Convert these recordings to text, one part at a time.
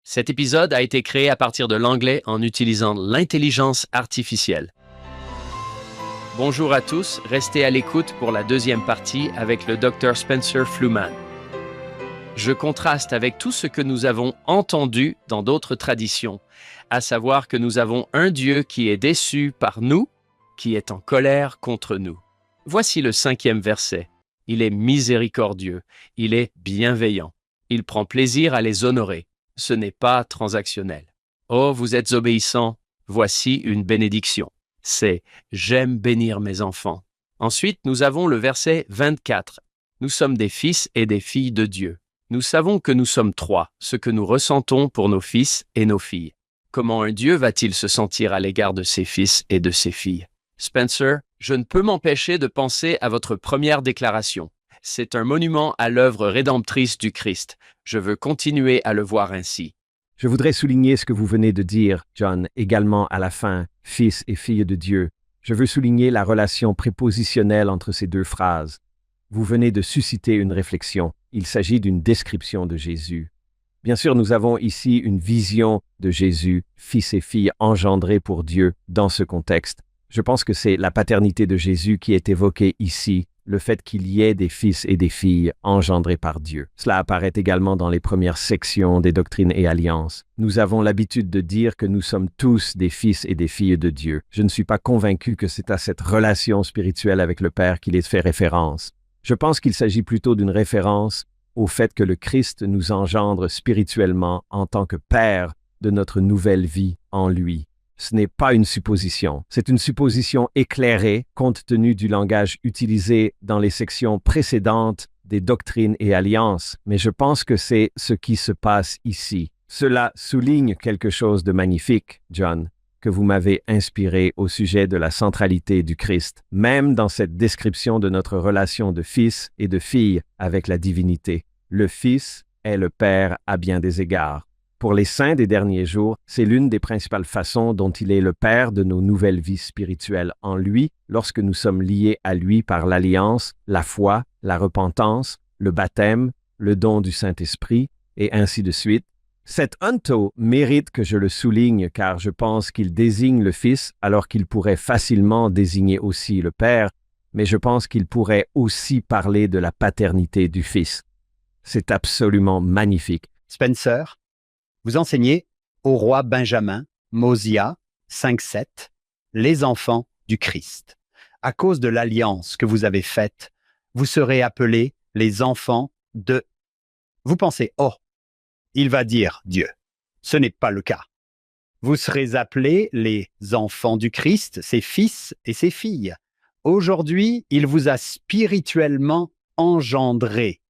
Cet épisode a été créé à partir de l'anglais en utilisant l'intelligence artificielle. Bonjour à tous, restez à l'écoute pour la deuxième partie avec le Dr Spencer Fluhman. Je contraste avec tout ce que nous avons entendu dans d'autres traditions, à savoir que nous avons un Dieu qui est déçu par nous, qui est en colère contre nous. Voici le 5e verset. Il est miséricordieux, il est bienveillant, il prend plaisir à les honorer. Ce n'est pas transactionnel. Oh, vous êtes obéissants, voici une bénédiction. C'est « J'aime bénir mes enfants ». Ensuite, nous avons le verset 24. Nous sommes des fils et des filles de Dieu. Nous savons que nous sommes trois, ce que nous ressentons pour nos fils et nos filles. Comment un Dieu va-t-il se sentir à l'égard de ses fils et de ses filles? Spencer, je ne peux m'empêcher de penser à votre première déclaration. C'est un monument à l'œuvre rédemptrice du Christ. Je veux continuer à le voir ainsi. Je voudrais souligner ce que vous venez de dire, John, également à la fin, fils et filles de Dieu. Je veux souligner la relation prépositionnelle entre ces deux phrases. Vous venez de susciter une réflexion. Il s'agit d'une description de Jésus. Bien sûr, nous avons ici une vision de Jésus, fils et filles engendrés pour Dieu, dans ce contexte. Je pense que c'est la paternité de Jésus qui est évoquée ici, le fait qu'il y ait des fils et des filles engendrés par Dieu. Cela apparaît également dans les premières sections des Doctrines et Alliances. Nous avons l'habitude de dire que nous sommes tous des fils et des filles de Dieu. Je ne suis pas convaincu que c'est à cette relation spirituelle avec le Père qu'il est fait référence. Je pense qu'il s'agit plutôt d'une référence au fait que le Christ nous engendre spirituellement en tant que Père de notre nouvelle vie en lui. Ce n'est pas une supposition. C'est une supposition éclairée compte tenu du langage utilisé dans les sections précédentes des Doctrines et Alliances, mais je pense que c'est ce qui se passe ici. Cela souligne quelque chose de magnifique, John, que vous m'avez inspiré au sujet de la centralité du Christ, même dans cette description de notre relation de fils et de fille avec la divinité. Le Fils est le Père à bien des égards. Pour les saints des derniers jours, c'est l'une des principales façons dont il est le Père de nos nouvelles vies spirituelles en lui, lorsque nous sommes liés à lui par l'alliance, la foi, la repentance, le baptême, le don du Saint-Esprit, et ainsi de suite. Cet unto mérite que je le souligne car je pense qu'il désigne le Fils alors qu'il pourrait facilement désigner aussi le Père, mais je pense qu'il pourrait aussi parler de la paternité du Fils. C'est absolument magnifique. Spencer, vous enseignez au roi Benjamin, Mosia, 5-7, les enfants du Christ. À cause de l'alliance que vous avez faite, vous serez appelés les enfants de... Vous pensez, oh, il va dire Dieu. Ce n'est pas le cas. Vous serez appelés les enfants du Christ, ses fils et ses filles. Aujourd'hui, il vous a spirituellement engendrés.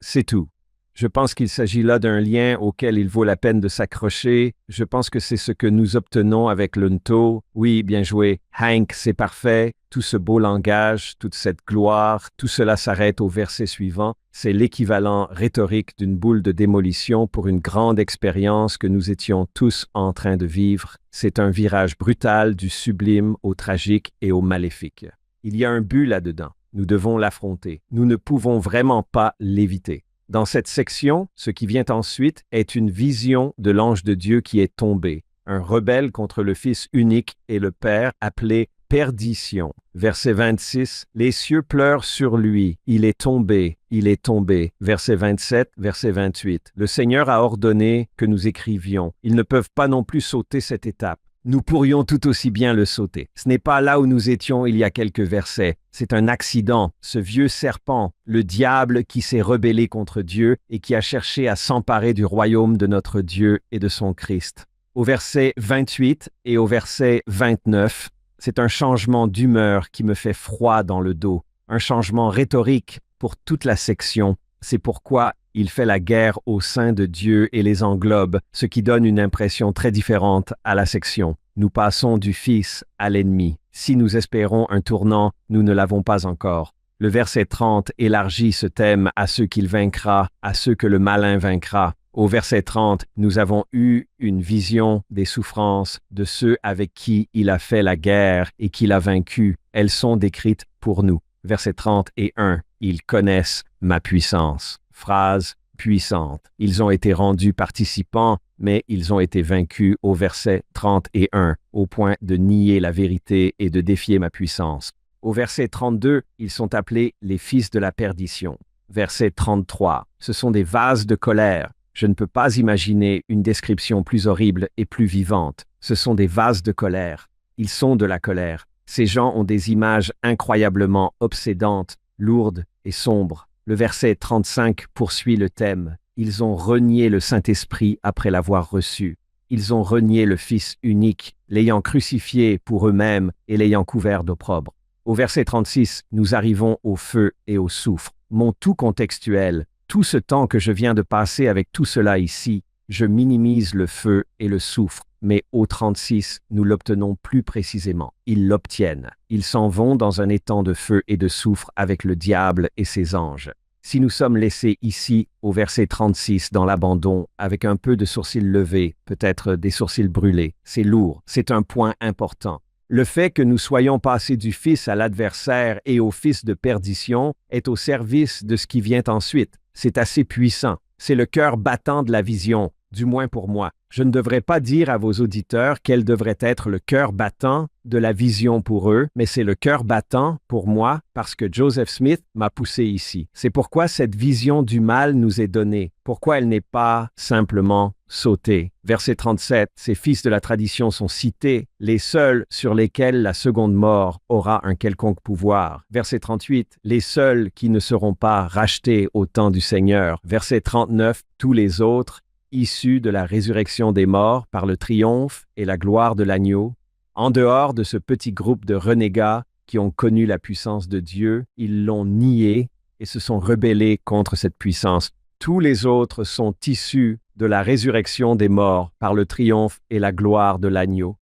C'est tout. Je pense qu'il s'agit là d'un lien auquel il vaut la peine de s'accrocher. Je pense que c'est ce que nous obtenons avec l'unto. Oui, bien joué. Hank, c'est parfait. Tout ce beau langage, toute cette gloire, tout cela s'arrête au verset suivant. C'est l'équivalent rhétorique d'une boule de démolition pour une grande expérience que nous étions tous en train de vivre. C'est un virage brutal du sublime au tragique et au maléfique. Il y a un but là-dedans. Nous devons l'affronter. Nous ne pouvons vraiment pas l'éviter. Dans cette section, ce qui vient ensuite est une vision de l'ange de Dieu qui est tombé, un rebelle contre le Fils unique et le Père appelé perdition. Verset 26, les cieux pleurent sur lui, il est tombé, il est tombé. Verset 27, verset 28, le Seigneur a ordonné que nous écrivions, ils ne peuvent pas non plus sauter cette étape. Nous pourrions tout aussi bien le sauter. Ce n'est pas là où nous étions il y a quelques versets. C'est un accident, ce vieux serpent, le diable qui s'est rebellé contre Dieu et qui a cherché à s'emparer du royaume de notre Dieu et de son Christ. Au verset 28 et au verset 29, c'est un changement d'humeur qui me fait froid dans le dos. Un changement rhétorique pour toute la section. C'est pourquoi il fait la guerre au sein de Dieu et les englobe, ce qui donne une impression très différente à la section. Nous passons du Fils à l'ennemi. Si nous espérons un tournant, nous ne l'avons pas encore. Le verset 30 élargit ce thème à ceux qu'il vaincra, à ceux que le malin vaincra. Au verset 30, nous avons eu une vision des souffrances de ceux avec qui il a fait la guerre et qu'il a vaincu. Elles sont décrites pour nous. Verset 31, ils connaissent ma puissance. Phrase puissante. Ils ont été rendus participants mais ils ont été vaincus au verset 31, au point de nier la vérité et de défier ma puissance. Au verset 32, ils sont appelés les fils de la perdition. Verset 33, ce sont des vases de colère. Je ne peux pas imaginer une description plus horrible et plus vivante. Ce sont des vases de colère. Ils sont de la colère. Ces gens ont des images incroyablement obsédantes, lourdes et sombres. Le verset 35 poursuit le thème. Ils ont renié le Saint-Esprit après l'avoir reçu. Ils ont renié le Fils unique, l'ayant crucifié pour eux-mêmes et l'ayant couvert d'opprobre. Au verset 36, nous arrivons au feu et au soufre. Mon tout contextuel, tout ce temps que je viens de passer avec tout cela ici, je minimise le feu et le soufre, mais au 36, nous l'obtenons plus précisément. Ils l'obtiennent. Ils s'en vont dans un étang de feu et de soufre avec le diable et ses anges. Si nous sommes laissés ici, au verset 36, dans l'abandon, avec un peu de sourcils levés, peut-être des sourcils brûlés, c'est lourd, c'est un point important. Le fait que nous soyons passés du Fils à l'adversaire et au Fils de perdition est au service de ce qui vient ensuite. C'est assez puissant. C'est le cœur battant de la vision, du moins pour moi. Je ne devrais pas dire à vos auditeurs quel devrait être le cœur battant de la vision pour eux, mais c'est le cœur battant pour moi parce que Joseph Smith m'a poussé ici. C'est pourquoi cette vision du mal nous est donnée, pourquoi elle n'est pas simplement sautée. Verset 37, ces fils de la tradition sont cités, les seuls sur lesquels la seconde mort aura un quelconque pouvoir. Verset 38, les seuls qui ne seront pas rachetés au temps du Seigneur. Verset 39, tous les autres issus de la résurrection des morts par le triomphe et la gloire de l'agneau. En dehors de ce petit groupe de renégats qui ont connu la puissance de Dieu, ils l'ont nié et se sont rebellés contre cette puissance. Tous les autres sont issus de la résurrection des morts par le triomphe et la gloire de l'agneau.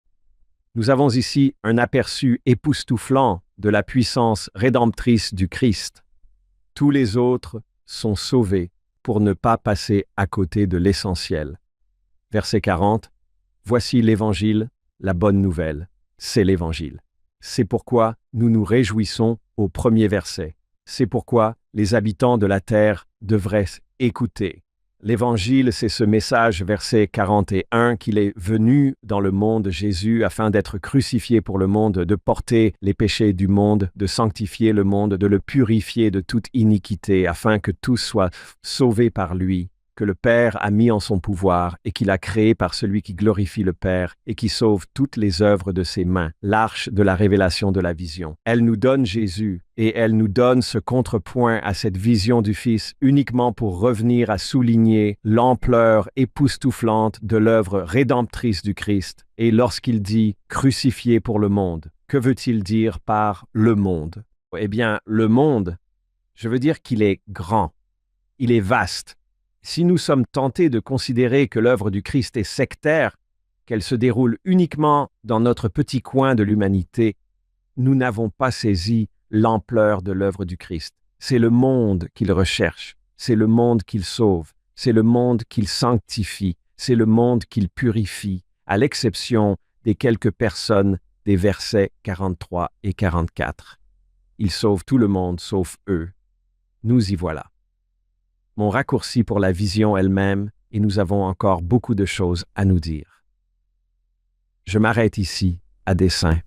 Nous avons ici un aperçu époustouflant de la puissance rédemptrice du Christ. Tous les autres sont sauvés pour ne pas passer à côté de l'essentiel. Verset 40, voici l'Évangile, la bonne nouvelle, c'est l'Évangile. C'est pourquoi nous nous réjouissons au premier verset. C'est pourquoi les habitants de la terre devraient écouter. L'Évangile, c'est ce message, verset 41, qu'il est venu dans le monde Jésus afin d'être crucifié pour le monde, de porter les péchés du monde, de sanctifier le monde, de le purifier de toute iniquité, afin que tous soient sauvés par lui, que le Père a mis en son pouvoir et qu'il a créé par celui qui glorifie le Père et qui sauve toutes les œuvres de ses mains, l'arche de la révélation de la vision. Elle nous donne Jésus et elle nous donne ce contrepoint à cette vision du Fils uniquement pour revenir à souligner l'ampleur époustouflante de l'œuvre rédemptrice du Christ. Et lorsqu'il dit « crucifié pour le monde », que veut-il dire par « le monde » ? Eh bien, le monde, je veux dire qu'il est grand, il est vaste. Si nous sommes tentés de considérer que l'œuvre du Christ est sectaire, qu'elle se déroule uniquement dans notre petit coin de l'humanité, nous n'avons pas saisi l'ampleur de l'œuvre du Christ. C'est le monde qu'il recherche, c'est le monde qu'il sauve, c'est le monde qu'il sanctifie, c'est le monde qu'il purifie, à l'exception des quelques personnes des versets 43 et 44. Il sauve tout le monde sauf eux. Nous y voilà. Mon raccourci pour la vision elle-même, et nous avons encore beaucoup de choses à nous dire. Je m'arrête ici, à dessein.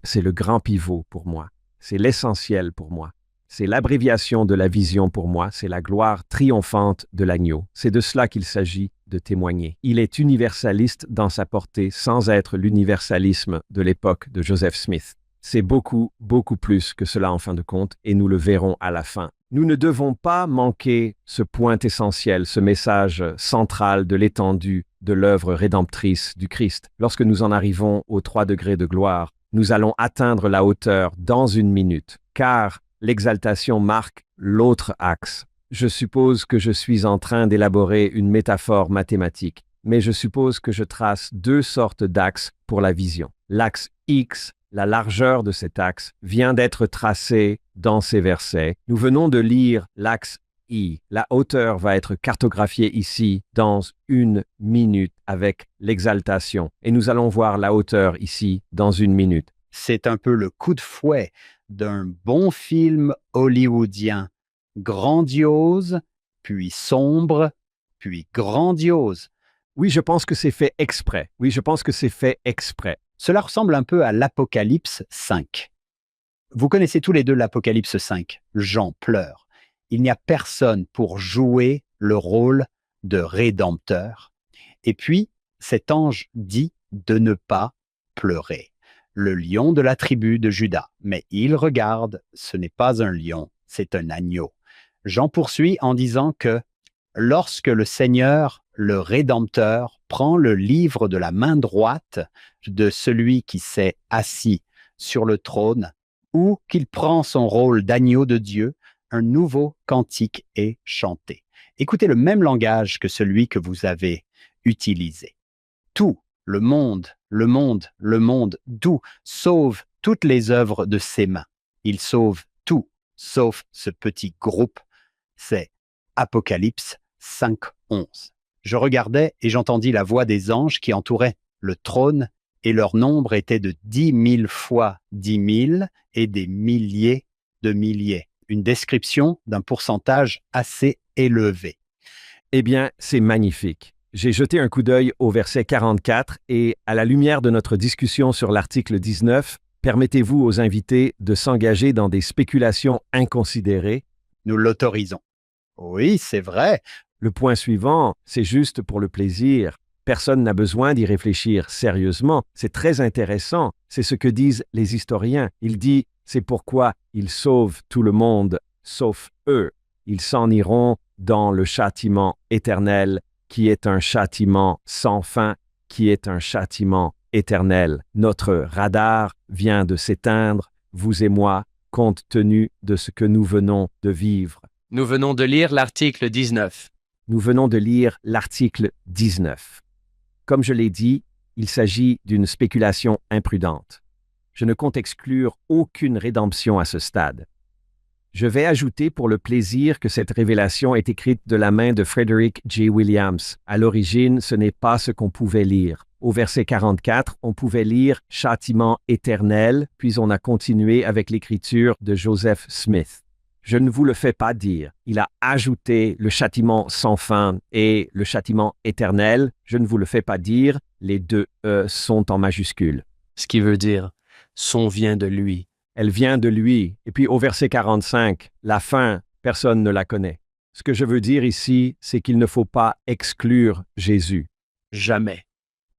C'est le grand pivot pour moi, c'est l'essentiel pour moi, c'est l'abréviation de la vision pour moi, c'est la gloire triomphante de l'agneau. C'est de cela qu'il s'agit de témoigner. Il est universaliste dans sa portée sans être l'universalisme de l'époque de Joseph Smith. C'est beaucoup, beaucoup plus que cela en fin de compte, et nous le verrons à la fin. Nous ne devons pas manquer ce point essentiel, ce message central de l'étendue de l'œuvre rédemptrice du Christ. Lorsque nous en arrivons aux 3 degrés de gloire, nous allons atteindre la hauteur dans 1 minute, car l'exaltation marque l'autre axe. Je suppose que je suis en train d'élaborer une métaphore mathématique, mais je suppose que je trace 2 sortes d'axes pour la vision. L'axe X, la largeur de cet axe, vient d'être tracée dans ces versets. Nous venons de lire l'axe I. La hauteur va être cartographiée ici dans 1 minute avec l'exaltation. Et nous allons voir la hauteur ici dans 1 minute. C'est un peu le coup de fouet d'un bon film hollywoodien. Grandiose, puis sombre, puis grandiose. Oui, je pense que c'est fait exprès. Oui, je pense que c'est fait exprès. Cela ressemble un peu à l'Apocalypse 5. Vous connaissez tous les deux l'Apocalypse 5. Jean pleure. Il n'y a personne pour jouer le rôle de rédempteur. Et puis, cet ange dit de ne pas pleurer. Le lion de la tribu de Juda. Mais il regarde, ce n'est pas un lion, c'est un agneau. Jean poursuit en disant que lorsque le Seigneur, le Rédempteur, prend le livre de la main droite de celui qui s'est assis sur le trône, ou qu'il prend son rôle d'agneau de Dieu, un nouveau cantique est chanté. Écoutez le même langage que celui que vous avez utilisé. Tout, le monde, d'où sauve toutes les œuvres de ses mains. Il sauve tout, sauf ce petit groupe. C'est Apocalypse 5:11. Je regardais et j'entendis la voix des anges qui entouraient le trône, et leur nombre était de 10 000 fois 10 000 et des milliers de milliers. Une description d'un pourcentage assez élevé. Eh bien, c'est magnifique. J'ai jeté un coup d'œil au verset 44 et, à la lumière de notre discussion sur l'article 19, permettez-vous aux invités de s'engager dans des spéculations inconsidérées? Nous l'autorisons. Oui, c'est vrai. Le point suivant, c'est juste pour le plaisir. Personne n'a besoin d'y réfléchir sérieusement. C'est très intéressant. C'est ce que disent les historiens. Il dit, c'est pourquoi ils sauvent tout le monde, sauf eux. Ils s'en iront dans le châtiment éternel, qui est un châtiment sans fin, qui est un châtiment éternel. Notre radar vient de s'éteindre, vous et moi, compte tenu de ce que nous venons de vivre. Nous venons de lire l'article 19. Nous venons de lire l'article 19. Comme je l'ai dit, il s'agit d'une spéculation imprudente. Je ne compte exclure aucune rédemption à ce stade. Je vais ajouter pour le plaisir que cette révélation est écrite de la main de Frederick J. Williams. À l'origine, ce n'est pas ce qu'on pouvait lire. Au verset 44, on pouvait lire « châtiment éternel », puis on a continué avec l'écriture de Joseph Smith. Je ne vous le fais pas dire. Il a ajouté le châtiment sans fin et le châtiment éternel. Je ne vous le fais pas dire. Les deux « e » sont en majuscule. Ce qui veut dire « son vient de lui ». Elle vient de lui. Et puis au verset 45, la fin, personne ne la connaît. Ce que je veux dire ici, c'est qu'il ne faut pas exclure Jésus. Jamais.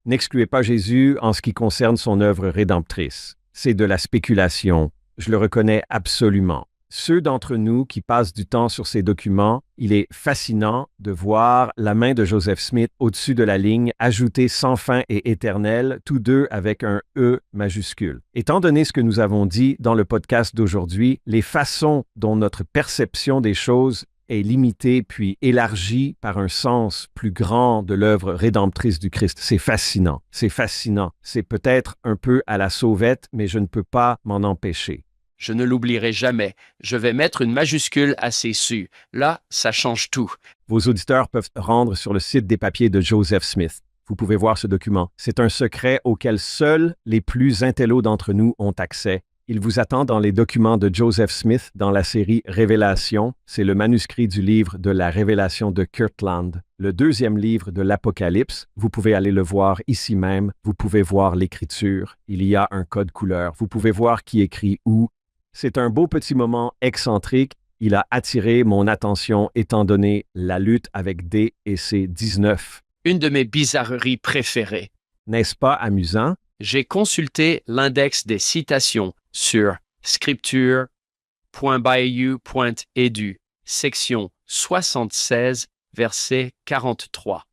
N'excluez pas Jésus en ce qui concerne son œuvre rédemptrice. C'est de la spéculation. Je le reconnais absolument. Ceux d'entre nous qui passent du temps sur ces documents, il est fascinant de voir la main de Joseph Smith au-dessus de la ligne, ajoutée sans fin et éternelle, tous deux avec un « E » majuscule. Étant donné ce que nous avons dit dans le podcast d'aujourd'hui, les façons dont notre perception des choses est limitée puis élargie par un sens plus grand de l'œuvre rédemptrice du Christ, c'est fascinant. C'est fascinant. C'est peut-être un peu à la sauvette, mais je ne peux pas m'en empêcher. Je ne l'oublierai jamais. Je vais mettre une majuscule à ses su. Là, ça change tout. Vos auditeurs peuvent se rendre sur le site des papiers de Joseph Smith. Vous pouvez voir ce document. C'est un secret auquel seuls les plus intellos d'entre nous ont accès. Il vous attend dans les documents de Joseph Smith dans la série Révélation. C'est le manuscrit du livre de la Révélation de Kirtland, le deuxième livre de l'Apocalypse. Vous pouvez aller le voir ici même. Vous pouvez voir l'écriture. Il y a un code couleur. Vous pouvez voir qui écrit où. C'est un beau petit moment excentrique. Il a attiré mon attention étant donné la lutte avec D et ses 19. Une de mes bizarreries préférées. N'est-ce pas amusant? J'ai consulté l'index des citations sur scripture.bayou.edu, section 76, verset 43.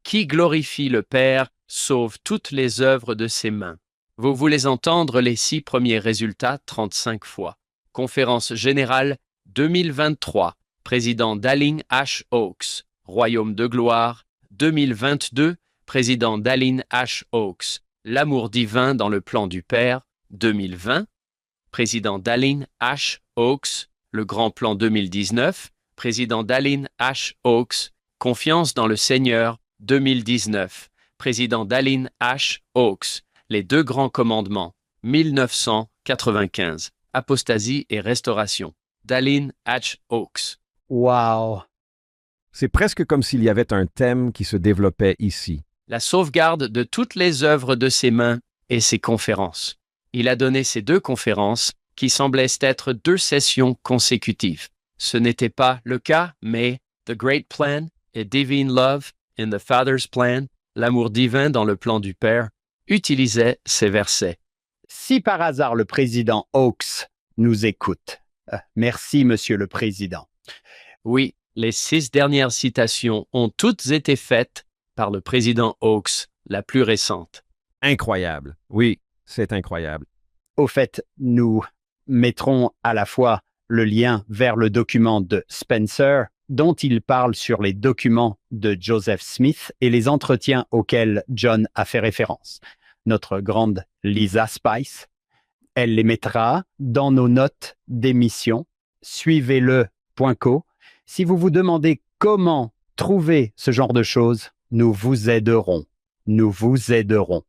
Qui glorifie le Père sauve toutes les œuvres de ses mains. Vous voulez entendre les 6 premiers résultats 35 fois. Conférence générale 2023. Président Dallin H. Oaks. Royaume de gloire 2022. Président Dallin H. Oaks. L'amour divin dans le plan du Père 2020. Président Dallin H. Oaks. Le grand plan 2019. Président Dallin H. Oaks. Confiance dans le Seigneur 2019. Président Dallin H. Oaks. Les 2 grands commandements, 1995, apostasie et restauration, Dallin H. Oaks. Wow! C'est presque comme s'il y avait un thème qui se développait ici. la sauvegarde de toutes les œuvres de ses mains et ses conférences. Il a donné ces 2 conférences, qui semblaient être 2 sessions consécutives. Ce n'était pas le cas, mais The Great Plan et Divine Love in the Father's Plan, l'amour divin dans le plan du Père, utilisaient ces versets. Si par hasard le président Oakes nous écoute, merci, Monsieur le Président. Oui, les 6 dernières citations ont toutes été faites par le président Oakes, la plus récente. Incroyable. Oui, c'est incroyable. Au fait, nous mettrons à la fois le lien vers le document de Spencer, dont il parle sur les documents de Joseph Smith et les entretiens auxquels John a fait référence. Notre grande Lisa Spice, elle les mettra dans nos notes d'émission. Suivez-le.co. Si vous vous demandez comment trouver ce genre de choses, nous vous aiderons. Nous vous aiderons.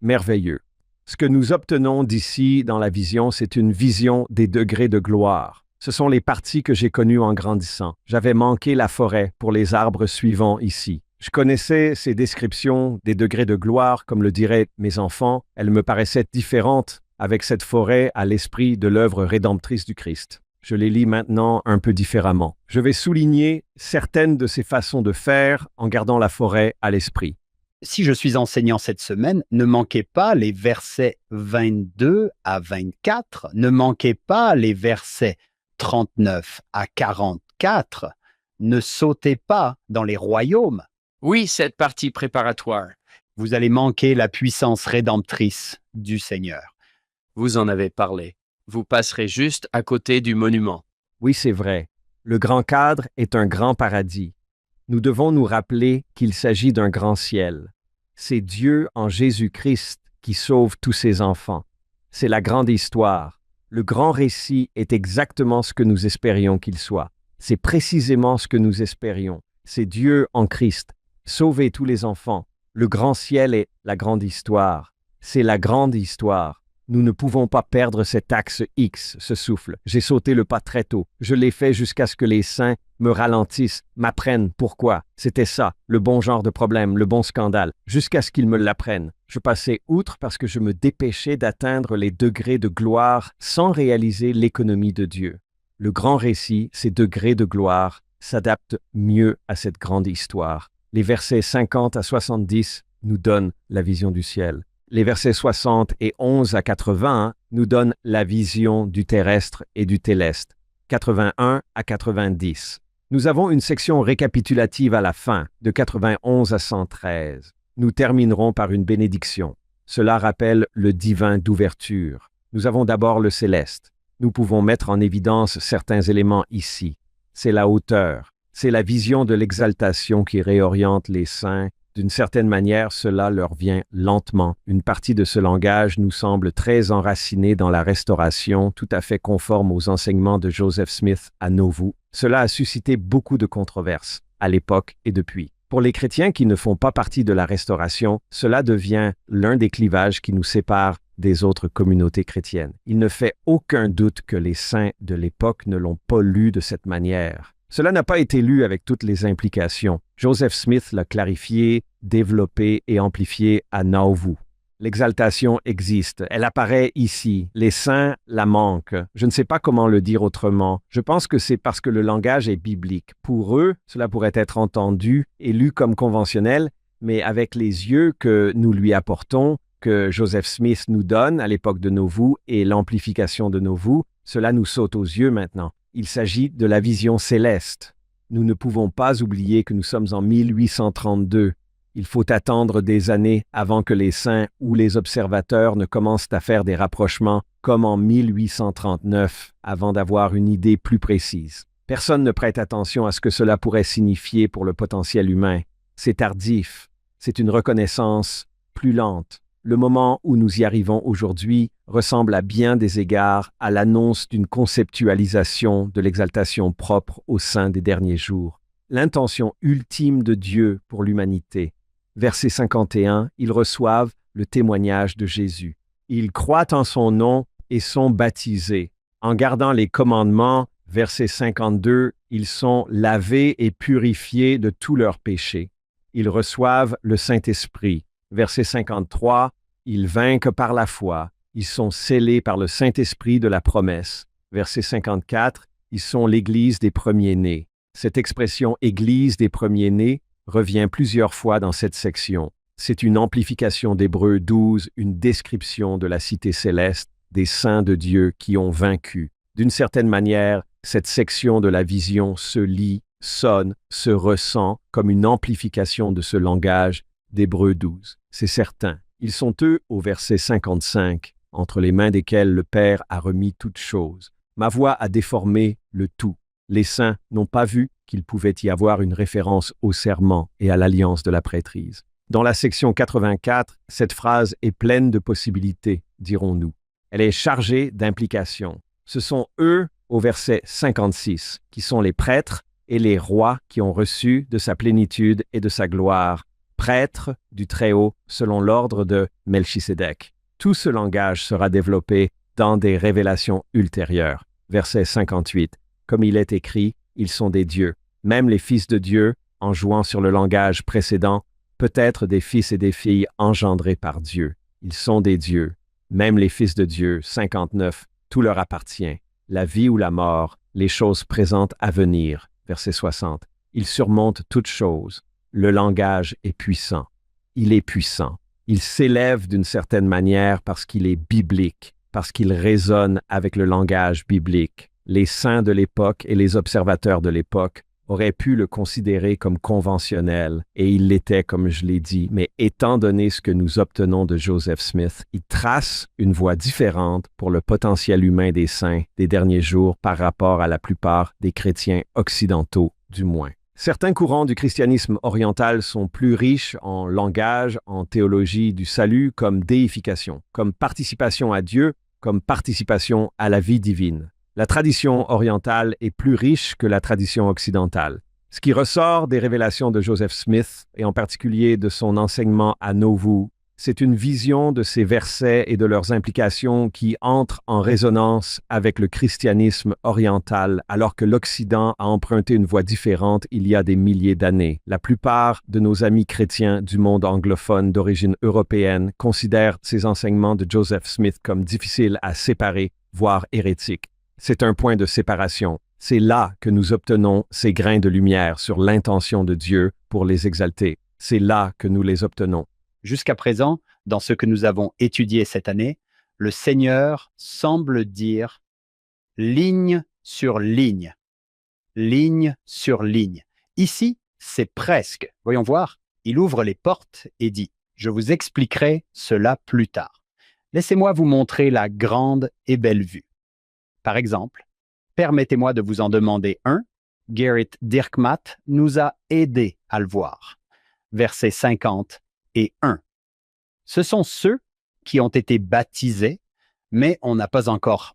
Merveilleux. Ce que nous obtenons d'ici dans la vision, c'est une vision des degrés de gloire. Ce sont les parties que j'ai connues en grandissant. J'avais manqué la forêt pour les arbres suivants ici. Je connaissais ces descriptions des degrés de gloire, comme le diraient mes enfants. Elles me paraissaient différentes avec cette forêt à l'esprit de l'œuvre rédemptrice du Christ. Je les lis maintenant un peu différemment. Je vais souligner certaines de ces façons de faire en gardant la forêt à l'esprit. Si je suis enseignant cette semaine, ne manquez pas les versets 22 à 24, ne manquez pas les versets 39 à 44, ne sautez pas dans les royaumes. Oui, cette partie préparatoire. Vous allez manquer la puissance rédemptrice du Seigneur. Vous en avez parlé. Vous passerez juste à côté du monument. Oui, c'est vrai. Le grand cadre est un grand paradis. Nous devons nous rappeler qu'il s'agit d'un grand ciel. C'est Dieu en Jésus-Christ qui sauve tous ses enfants. C'est la grande histoire. Le grand récit est exactement ce que nous espérions qu'il soit. C'est précisément ce que nous espérions. C'est Dieu en Christ. Sauver tous les enfants. Le grand ciel est la grande histoire. C'est la grande histoire. Nous ne pouvons pas perdre cet axe X, ce souffle. J'ai sauté le pas très tôt. Je l'ai fait jusqu'à ce que les saints me ralentissent, m'apprennent pourquoi. C'était ça, le bon genre de problème, le bon scandale, jusqu'à ce qu'ils me l'apprennent. Je passais outre parce que je me dépêchais d'atteindre les degrés de gloire sans réaliser l'économie de Dieu. Le grand récit, ces degrés de gloire, s'adaptent mieux à cette grande histoire. Les versets 50 à 70 nous donnent la vision du ciel. Les versets 60 et 11 à 80 nous donnent la vision du terrestre et du céleste. 81 à 90. Nous avons une section récapitulative à la fin, de 91 à 113. Nous terminerons par une bénédiction. Cela rappelle le divin d'ouverture. Nous avons d'abord le céleste. Nous pouvons mettre en évidence certains éléments ici. C'est la hauteur. C'est la vision de l'exaltation qui réoriente les saints. D'une certaine manière, cela leur vient lentement. Une partie de ce langage nous semble très enracinée dans la restauration, tout à fait conforme aux enseignements de Joseph Smith à Nauvoo. Cela a suscité beaucoup de controverses, à l'époque et depuis. Pour les chrétiens qui ne font pas partie de la restauration, cela devient l'un des clivages qui nous séparent des autres communautés chrétiennes. Il ne fait aucun doute que les saints de l'époque ne l'ont pas lu de cette manière. Cela n'a pas été lu avec toutes les implications. Joseph Smith l'a clarifié, développé et amplifié à Nauvoo. L'exaltation existe, elle apparaît ici. Les saints la manquent. Je ne sais pas comment le dire autrement. Je pense que c'est parce que le langage est biblique. Pour eux, cela pourrait être entendu et lu comme conventionnel, mais avec les yeux que nous lui apportons, que Joseph Smith nous donne à l'époque de Nauvoo et l'amplification de Nauvoo, cela nous saute aux yeux maintenant. Il s'agit de la vision céleste. Nous ne pouvons pas oublier que nous sommes en 1832. Il faut attendre des années avant que les saints ou les observateurs ne commencent à faire des rapprochements comme en 1839 avant d'avoir une idée plus précise. Personne ne prête attention à ce que cela pourrait signifier pour le potentiel humain. C'est tardif. C'est une reconnaissance plus lente. Le moment où nous y arrivons aujourd'hui ressemble à bien des égards à l'annonce d'une conceptualisation de l'exaltation propre au sein des derniers jours. L'intention ultime de Dieu pour l'humanité. Verset 51, ils reçoivent le témoignage de Jésus. Ils croient en son nom et sont baptisés. En gardant les commandements, verset 52, ils sont lavés et purifiés de tous leurs péchés. ils reçoivent le Saint-Esprit. Verset 53, ils vainquent par la foi, ils sont scellés par le Saint-Esprit de la promesse. Verset 54, ils sont l'Église des premiers-nés. Cette expression « Église des premiers-nés » revient plusieurs fois dans cette section. C'est une amplification d'Hébreux 12, une description de la cité céleste, des saints de Dieu qui ont vaincu. D'une certaine manière, cette section de la vision se lit, sonne, se ressent comme une amplification de ce langage d'Hébreux 12. C'est certain. Ils sont eux au verset 55, entre les mains desquels le Père a remis toutes choses. Ma voix a déformé le tout. Les saints n'ont pas vu qu'il pouvait y avoir une référence au serment et à l'alliance de la prêtrise. Dans la section 84, cette phrase est pleine de possibilités, dirons-nous. Elle est chargée d'implications. Ce sont eux, au verset 56, qui sont les prêtres et les rois qui ont reçu de sa plénitude et de sa gloire, prêtres du Très-Haut selon l'ordre de Melchisédek. Tout ce langage sera développé dans des révélations ultérieures. Verset 58. Comme il est écrit, ils sont des dieux. Même les fils de Dieu, en jouant sur le langage précédent, peut-être des fils et des filles engendrés par Dieu. Ils sont des dieux. Même les fils de Dieu, 59, tout leur appartient. La vie ou la mort, les choses présentes à venir. Verset 60. Ils surmontent toutes choses. Le langage est puissant. Il est puissant. Il s'élève d'une certaine manière parce qu'il est biblique, parce qu'il résonne avec le langage biblique. Les saints de l'époque et les observateurs de l'époque auraient pu le considérer comme conventionnel, et il l'était, comme je l'ai dit, mais étant donné ce que nous obtenons de Joseph Smith, il trace une voie différente pour le potentiel humain des saints des derniers jours par rapport à la plupart des chrétiens occidentaux, du moins. Certains courants du christianisme oriental sont plus riches en langage, en théologie du salut, comme déification, comme participation à Dieu, comme participation à la vie divine. La tradition orientale est plus riche que la tradition occidentale. Ce qui ressort des révélations de Joseph Smith, et en particulier de son enseignement à Nauvoo, c'est une vision de ces versets et de leurs implications qui entrent en résonance avec le christianisme oriental, alors que l'Occident a emprunté une voie différente il y a des milliers d'années. La plupart de nos amis chrétiens du monde anglophone d'origine européenne considèrent ces enseignements de Joseph Smith comme difficiles à séparer, voire hérétiques. C'est un point de séparation. C'est là que nous obtenons ces grains de lumière sur l'intention de Dieu pour les exalter. C'est là que nous les obtenons. Jusqu'à présent, dans ce que nous avons étudié cette année, le Seigneur semble dire ligne sur ligne. Ligne sur ligne. Ici, c'est presque. Voyons voir. Il ouvre les portes et dit « Je vous expliquerai cela plus tard. Laissez-moi vous montrer la grande et belle vue. » Par exemple, permettez-moi de vous en demander un. Gerrit Dirkmaat nous a aidés à le voir. Versets 50 et 1. Ce sont ceux qui ont été baptisés, mais on n'a pas encore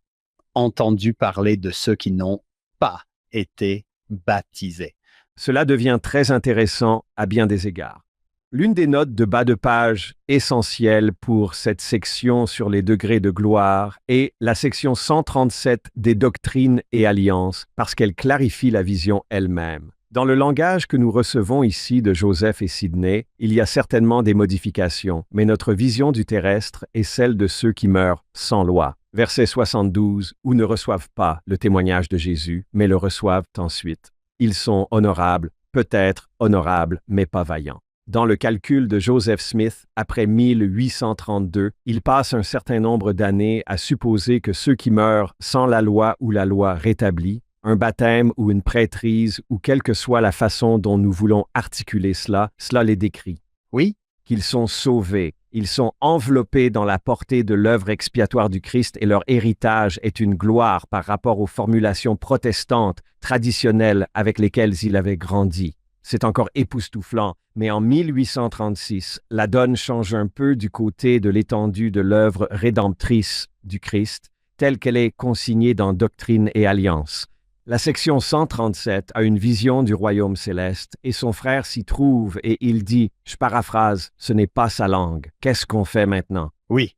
entendu parler de ceux qui n'ont pas été baptisés. Cela devient très intéressant à bien des égards. L'une des notes de bas de page essentielles pour cette section sur les degrés de gloire est la section 137 des doctrines et alliances, parce qu'elle clarifie la vision elle-même. Dans le langage que nous recevons ici de Joseph et Sidney, il y a certainement des modifications, mais notre vision du terrestre est celle de ceux qui meurent sans loi. Verset 72, ou ne reçoivent pas le témoignage de Jésus, mais le reçoivent ensuite. Ils sont honorables, peut-être honorables, mais pas vaillants. Dans le calcul de Joseph Smith, après 1832, il passe un certain nombre d'années à supposer que ceux qui meurent sans la loi ou la loi rétablie, un baptême ou une prêtrise, ou quelle que soit la façon dont nous voulons articuler cela les décrit. Oui, qu'ils sont sauvés, ils sont enveloppés dans la portée de l'œuvre expiatoire du Christ et leur héritage est une gloire par rapport aux formulations protestantes traditionnelles avec lesquelles il avait grandi. C'est encore époustouflant, mais en 1836, la donne change un peu du côté de l'étendue de l'œuvre rédemptrice du Christ, telle qu'elle est consignée dans Doctrine et Alliance. La section 137 a une vision du royaume céleste et son frère s'y trouve et il dit, je paraphrase, ce n'est pas sa langue. Qu'est-ce qu'on fait maintenant? oui.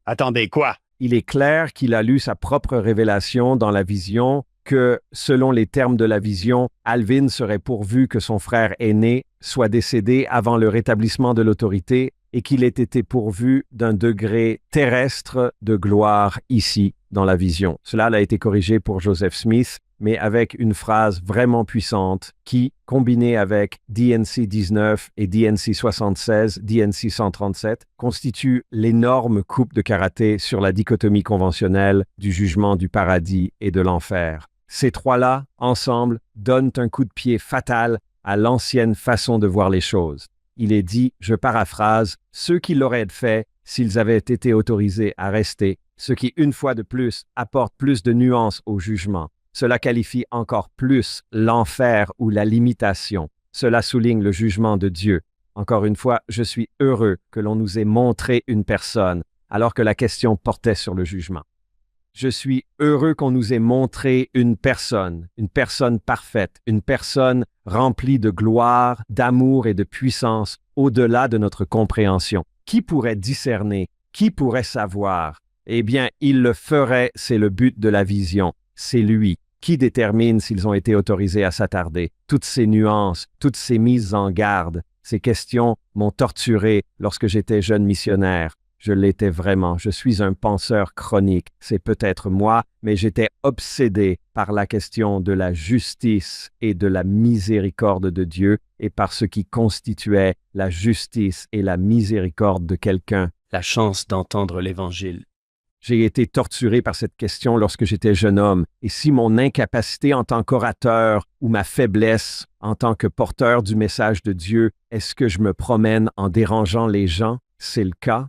Attendez, quoi? Il est clair qu'il a lu sa propre révélation dans la vision que, selon les termes de la vision, Alvin serait pourvu que son frère aîné soit décédé avant le rétablissement de l'autorité et qu'il ait été pourvu d'un degré terrestre de gloire ici, dans la vision. Cela a été corrigé pour Joseph Smith, mais avec une phrase vraiment puissante qui, combinée avec DNC 19 et DNC 76, DNC 137, constitue l'énorme coupe de karaté sur la dichotomie conventionnelle du jugement du paradis et de l'enfer. Ces trois-là, ensemble, donnent un coup de pied fatal à l'ancienne façon de voir les choses. Il est dit, je paraphrase, ceux qui l'auraient fait s'ils avaient été autorisés à rester, ce qui, une fois de plus, apporte plus de nuances au jugement. Cela qualifie encore plus l'enfer ou la limitation. Cela souligne le jugement de Dieu. Encore une fois, je suis heureux que l'on nous ait montré une personne, alors que la question portait sur le jugement. Je suis heureux qu'on nous ait montré une personne parfaite, une personne remplie de gloire, d'amour et de puissance au-delà de notre compréhension. Qui pourrait discerner? Qui pourrait savoir? Eh bien, il le ferait, c'est le but de la vision. C'est lui qui détermine s'ils ont été autorisés à s'attarder. Toutes ces nuances, toutes ces mises en garde, ces questions m'ont torturé lorsque j'étais jeune missionnaire. Je l'étais vraiment. Je suis un penseur chronique. C'est peut-être moi, mais j'étais obsédé par la question de la justice et de la miséricorde de Dieu et par ce qui constituait la justice et la miséricorde de quelqu'un. La chance d'entendre l'Évangile. J'ai été torturé par cette question lorsque j'étais jeune homme. Et si mon incapacité en tant qu'orateur ou ma faiblesse en tant que porteur du message de Dieu, est-ce que je me promène en dérangeant les gens? C'est le cas.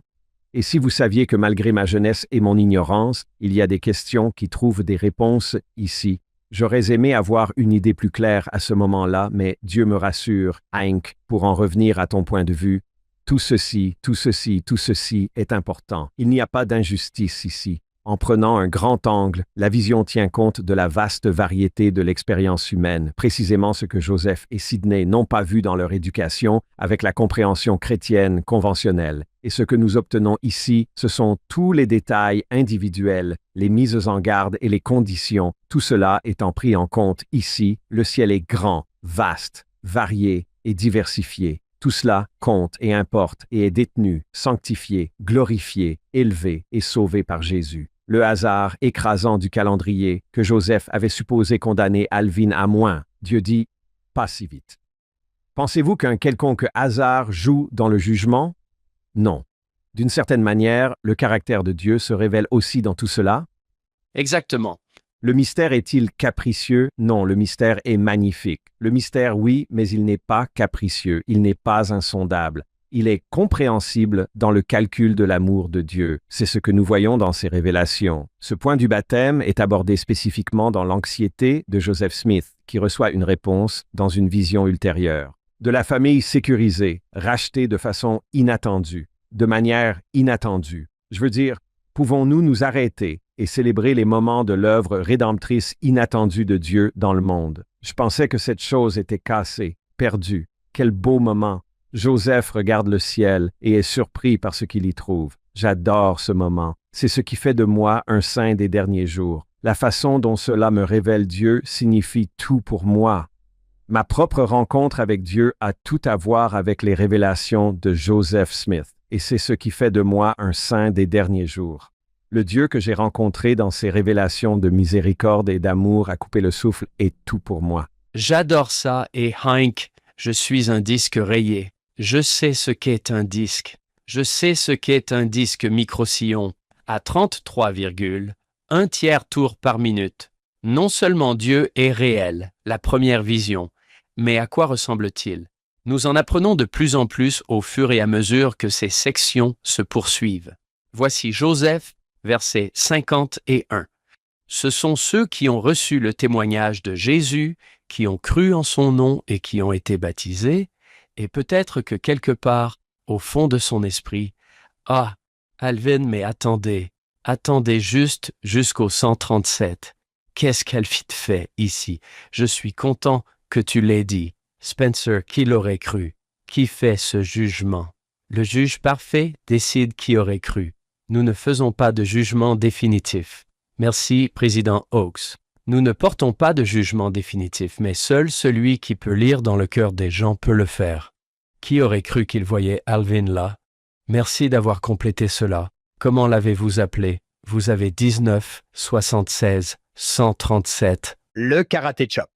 Et si vous saviez que malgré ma jeunesse et mon ignorance, il y a des questions qui trouvent des réponses ici. J'aurais aimé avoir une idée plus claire à ce moment-là, mais Dieu me rassure, Hank, pour en revenir à ton point de vue. Tout ceci est important. Il n'y a pas d'injustice ici. En prenant un grand angle, la vision tient compte de la vaste variété de l'expérience humaine, précisément ce que Joseph et Sidney n'ont pas vu dans leur éducation avec la compréhension chrétienne conventionnelle. Et ce que nous obtenons ici, ce sont tous les détails individuels, les mises en garde et les conditions. Tout cela étant pris en compte ici, le ciel est grand, vaste, varié et diversifié. Tout cela compte et importe et est détenu, sanctifié, glorifié, élevé et sauvé par Jésus. Le hasard écrasant du calendrier que Joseph avait supposé condamner Alvin à moins, Dieu dit « pas si vite ». Pensez-vous qu'un quelconque hasard joue dans le jugement? Non. D'une certaine manière, le caractère de Dieu se révèle aussi dans tout cela. Exactement. Le mystère est-il capricieux? Non, le mystère est magnifique. Le mystère, oui, mais il n'est pas capricieux, il n'est pas insondable. Il est compréhensible dans le calcul de l'amour de Dieu. C'est ce que nous voyons dans ces révélations. Ce point du baptême est abordé spécifiquement dans l'anxiété de Joseph Smith, qui reçoit une réponse dans une vision ultérieure. De la famille sécurisée, rachetée de façon inattendue, de manière inattendue. Je veux dire, pouvons-nous nous arrêter et célébrer les moments de l'œuvre rédemptrice inattendue de Dieu dans le monde? Je pensais que cette chose était cassée, perdue. Quel beau moment! Joseph regarde le ciel et est surpris par ce qu'il y trouve. J'adore ce moment. C'est ce qui fait de moi un saint des derniers jours. La façon dont cela me révèle Dieu signifie tout pour moi. Ma propre rencontre avec Dieu a tout à voir avec les révélations de Joseph Smith, et c'est ce qui fait de moi un saint des derniers jours. Le Dieu que j'ai rencontré dans ses révélations de miséricorde et d'amour à couper le souffle est tout pour moi. J'adore ça et Hank, je suis un disque rayé. Je sais ce qu'est un disque. Je sais ce qu'est un disque micro-sillon à 33,1 tiers tours par minute. Non seulement Dieu est réel, la première vision, mais à quoi ressemble-t-il? Nous en apprenons de plus en plus au fur et à mesure que ces sections se poursuivent. Voici Joseph, versets 51. Ce sont ceux qui ont reçu le témoignage de Jésus, qui ont cru en son nom et qui ont été baptisés, et peut-être que quelque part, au fond de son esprit, « Ah, Alvin, mais attendez juste jusqu'au 137. Qu'est-ce qu'Alfit fait ici? Je suis content que tu l'aies dit. Spencer, qui l'aurait cru? Qui fait ce jugement? Le juge parfait décide qui aurait cru. Nous ne faisons pas de jugement définitif. Merci, Président Oakes. Nous ne portons pas de jugement définitif, mais seul celui qui peut lire dans le cœur des gens peut le faire. Qui aurait cru qu'il voyait Alvin là? Merci d'avoir complété cela. Comment l'avez-vous appelé? Vous avez 19, 76, 137. Le karaté chop.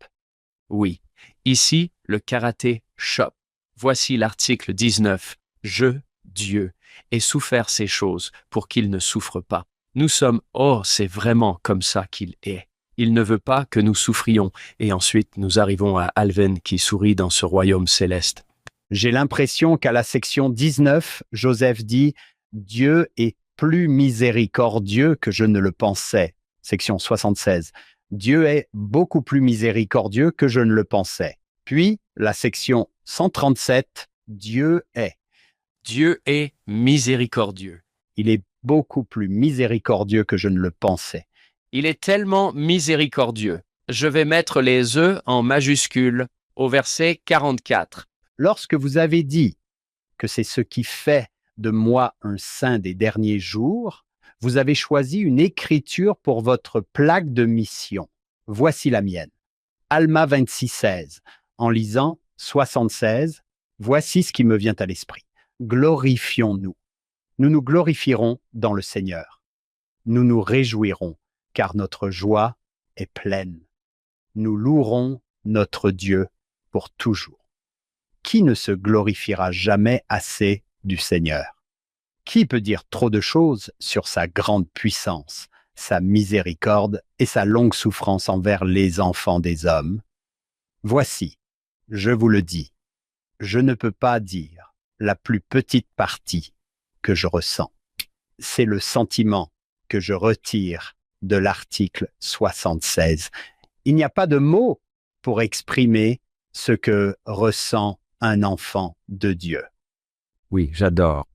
Oui. Ici, le karaté chop. Voici l'article 19. Je, Dieu, ai souffert ces choses pour qu'il ne souffre pas. Nous sommes, oh, c'est vraiment comme ça qu'il est. Il ne veut pas que nous souffrions, et ensuite nous arrivons à Alvin qui sourit dans ce royaume céleste. J'ai l'impression qu'à la section 19, Joseph dit « Dieu est plus miséricordieux que je ne le pensais ». Section 76. « Dieu est beaucoup plus miséricordieux que je ne le pensais ». Puis, la section 137, « Dieu est ». Dieu est miséricordieux. Il est beaucoup plus miséricordieux que je ne le pensais. Il est tellement miséricordieux. Je vais mettre les E en majuscule au verset 44. Lorsque vous avez dit que c'est ce qui fait de moi un saint des derniers jours, vous avez choisi une écriture pour votre plaque de mission. Voici la mienne. Alma 26,16. En lisant 76, voici ce qui me vient à l'esprit. Glorifions-nous. Nous nous glorifierons dans le Seigneur. Nous nous réjouirons, car notre joie est pleine. Nous louerons notre Dieu pour toujours. Qui ne se glorifiera jamais assez du Seigneur? Qui peut dire trop de choses sur sa grande puissance, sa miséricorde et sa longue souffrance envers les enfants des hommes? Voici, je vous le dis, je ne peux pas dire la plus petite partie que je ressens. C'est le sentiment que je retire de l'article 76. Il n'y a pas de mots pour exprimer ce que ressent un enfant de Dieu. Oui, j'adore.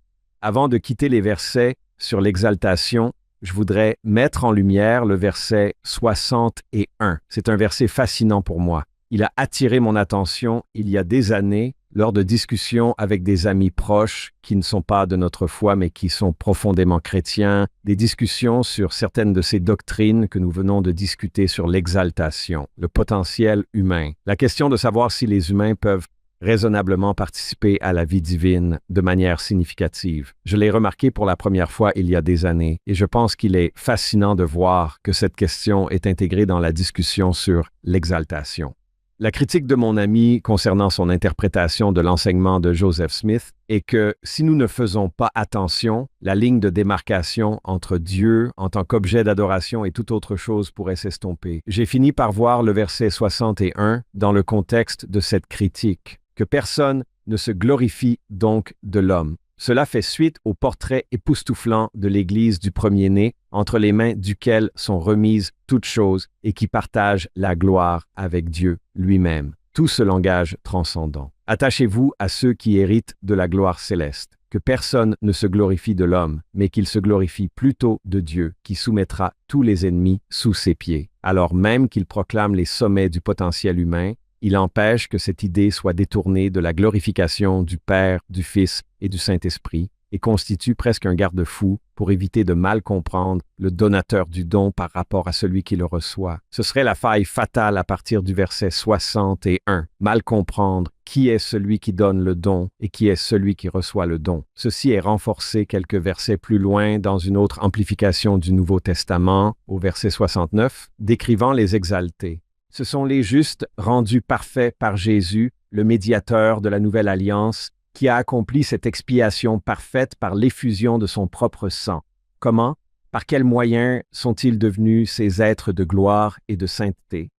Avant de quitter les versets sur l'exaltation, je voudrais mettre en lumière le verset 61. C'est un verset fascinant pour moi. Il a attiré mon attention il y a des années lors de discussions avec des amis proches qui ne sont pas de notre foi mais qui sont profondément chrétiens, des discussions sur certaines de ces doctrines que nous venons de discuter sur l'exaltation, le potentiel humain, la question de savoir si les humains peuvent raisonnablement participer à la vie divine de manière significative. Je l'ai remarqué pour la première fois il y a des années et je pense qu'il est fascinant de voir que cette question est intégrée dans la discussion sur l'exaltation. La critique de mon ami concernant son interprétation de l'enseignement de Joseph Smith est que si nous ne faisons pas attention, la ligne de démarcation entre Dieu en tant qu'objet d'adoration et toute autre chose pourrait s'estomper. J'ai fini par voir le verset 61 dans le contexte de cette critique, que personne ne se glorifie donc de l'homme. Cela fait suite au portrait époustouflant de l'Église du premier-né, entre les mains duquel sont remises toutes choses et qui partage la gloire avec Dieu lui-même. Tout ce langage transcendant. Attachez-vous à ceux qui héritent de la gloire céleste, que personne ne se glorifie de l'homme, mais qu'il se glorifie plutôt de Dieu, qui soumettra tous les ennemis sous ses pieds. Alors même qu'il proclame les sommets du potentiel humain, il empêche que cette idée soit détournée de la glorification du Père, du Fils et du Saint-Esprit et constitue presque un garde-fou pour éviter de mal comprendre le donateur du don par rapport à celui qui le reçoit. Ce serait la faille fatale à partir du verset 61. Mal comprendre qui est celui qui donne le don et qui est celui qui reçoit le don. Ceci est renforcé quelques versets plus loin dans une autre amplification du Nouveau Testament, au verset 69, décrivant les exaltés. Ce sont les justes rendus parfaits par Jésus, le médiateur de la nouvelle alliance, qui a accompli cette expiation parfaite par l'effusion de son propre sang. Comment? Par quels moyens sont-ils devenus ces êtres de gloire et de sainteté?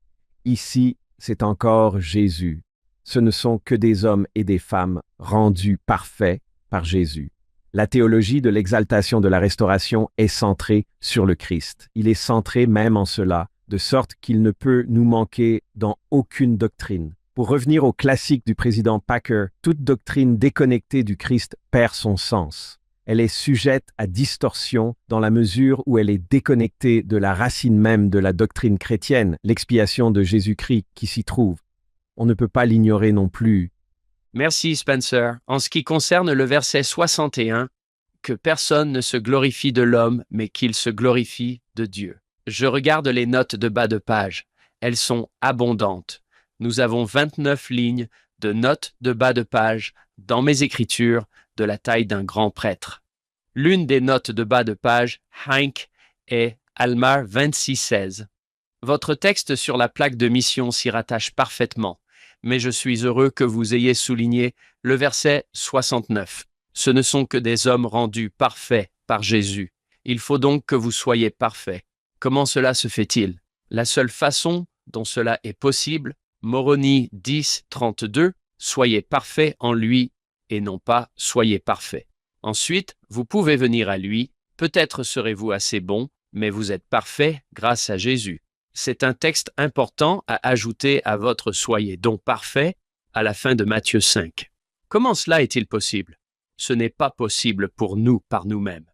Ici, c'est encore Jésus. Ce ne sont que des hommes et des femmes rendus parfaits par Jésus. La théologie de l'exaltation de la restauration est centrée sur le Christ. Il est centré même en cela, de sorte qu'il ne peut nous manquer dans aucune doctrine. Pour revenir au classique du président Packer, toute doctrine déconnectée du Christ perd son sens. Elle est sujette à distorsion dans la mesure où elle est déconnectée de la racine même de la doctrine chrétienne, l'expiation de Jésus-Christ qui s'y trouve. On ne peut pas l'ignorer non plus. Merci Spencer. En ce qui concerne le verset 61, que personne ne se glorifie de l'homme, mais qu'il se glorifie de Dieu. Je regarde les notes de bas de page. Elles sont abondantes. Nous avons 29 lignes de notes de bas de page dans mes écritures de la taille d'un grand prêtre. L'une des notes de bas de page, Hank, est Almar 2616. Votre texte sur la plaque de mission s'y rattache parfaitement, mais je suis heureux que vous ayez souligné le verset 69. Ce ne sont que des hommes rendus parfaits par Jésus. Il faut donc que vous soyez parfaits. Comment cela se fait-il? La seule façon dont cela est possible, Moroni 10, 32, soyez parfaits en lui et non pas soyez parfaits. Ensuite, vous pouvez venir à lui, peut-être serez-vous assez bon, mais vous êtes parfait grâce à Jésus. C'est un texte important à ajouter à votre soyez donc parfait à la fin de Matthieu 5. Comment cela est-il possible? Ce n'est pas possible pour nous par nous-mêmes.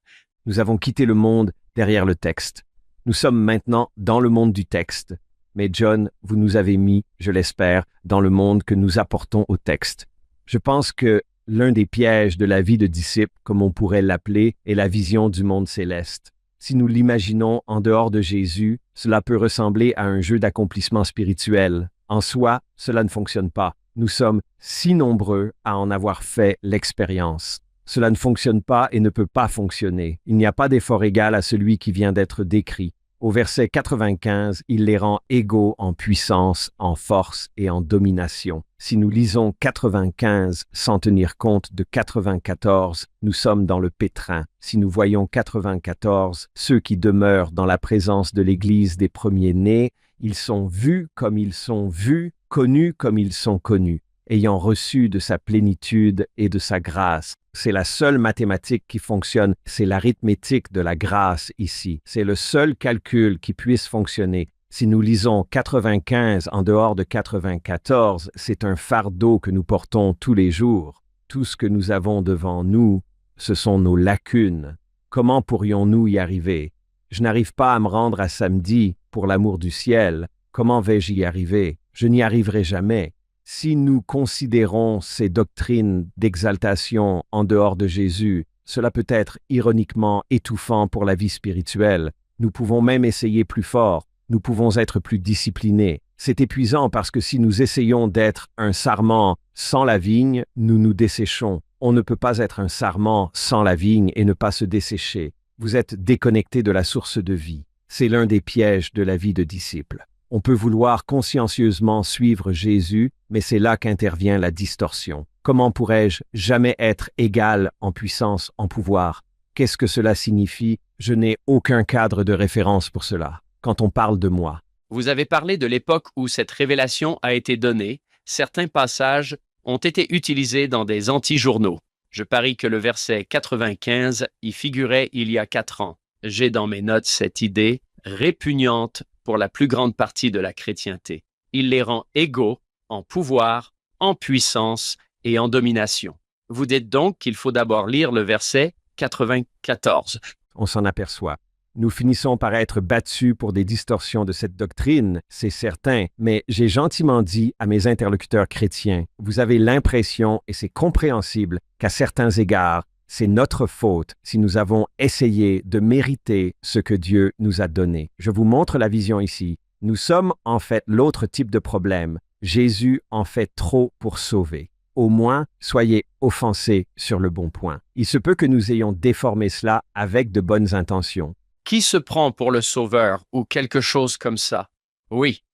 Nous avons quitté le monde derrière le texte. Nous sommes maintenant dans le monde du texte. Mais John, vous nous avez mis, je l'espère, dans le monde que nous apportons au texte. Je pense que l'un des pièges de la vie de disciple, comme on pourrait l'appeler, est la vision du monde céleste. Si nous l'imaginons en dehors de Jésus, cela peut ressembler à un jeu d'accomplissement spirituel. En soi, cela ne fonctionne pas. Nous sommes si nombreux à en avoir fait l'expérience. Cela ne fonctionne pas et ne peut pas fonctionner. Il n'y a pas d'effort égal à celui qui vient d'être décrit. Au verset 95, il les rend égaux en puissance, en force et en domination. Si nous lisons 95 sans tenir compte de 94, nous sommes dans le pétrin. Si nous voyons 94, ceux qui demeurent dans la présence de l'Église des premiers-nés, ils sont vus comme ils sont vus, connus comme ils sont connus, ayant reçu de sa plénitude et de sa grâce. C'est la seule mathématique qui fonctionne, c'est l'arithmétique de la grâce ici. C'est le seul calcul qui puisse fonctionner. Si nous lisons 95 en dehors de 94, c'est un fardeau que nous portons tous les jours. Tout ce que nous avons devant nous, ce sont nos lacunes. Comment pourrions-nous y arriver? Je n'arrive pas à me rendre à samedi, pour l'amour du ciel. Comment vais-je y arriver? Je n'y arriverai jamais. Si nous considérons ces doctrines d'exaltation en dehors de Jésus, cela peut être ironiquement étouffant pour la vie spirituelle. Nous pouvons même essayer plus fort. Nous pouvons être plus disciplinés. C'est épuisant parce que si nous essayons d'être un sarment sans la vigne, nous nous desséchons. On ne peut pas être un sarment sans la vigne et ne pas se dessécher. Vous êtes déconnecté de la source de vie. C'est l'un des pièges de la vie de disciple. On peut vouloir consciencieusement suivre Jésus, mais c'est là qu'intervient la distorsion. Comment pourrais-je jamais être égal en puissance, en pouvoir? Qu'est-ce que cela signifie? Je n'ai aucun cadre de référence pour cela. Quand on parle de moi. Vous avez parlé de l'époque où cette révélation a été donnée. Certains passages ont été utilisés dans des anti-journaux. Je parie que le verset 95 y figurait il y a 4 ans. J'ai dans mes notes cette idée répugnante pour la plus grande partie de la chrétienté. Il les rend égaux en pouvoir, en puissance et en domination. Vous dites donc qu'il faut d'abord lire le verset 94. On s'en aperçoit. Nous finissons par être battus pour des distorsions de cette doctrine, c'est certain, mais j'ai gentiment dit à mes interlocuteurs chrétiens, vous avez l'impression, et c'est compréhensible, qu'à certains égards, c'est notre faute si nous avons essayé de mériter ce que Dieu nous a donné. Je vous montre la vision ici. Nous sommes en fait l'autre type de problème. Jésus en fait trop pour sauver. Au moins, soyez offensés sur le bon point. Il se peut que nous ayons déformé cela avec de bonnes intentions. Qui se prend pour le sauveur ou quelque chose comme ça? Oui.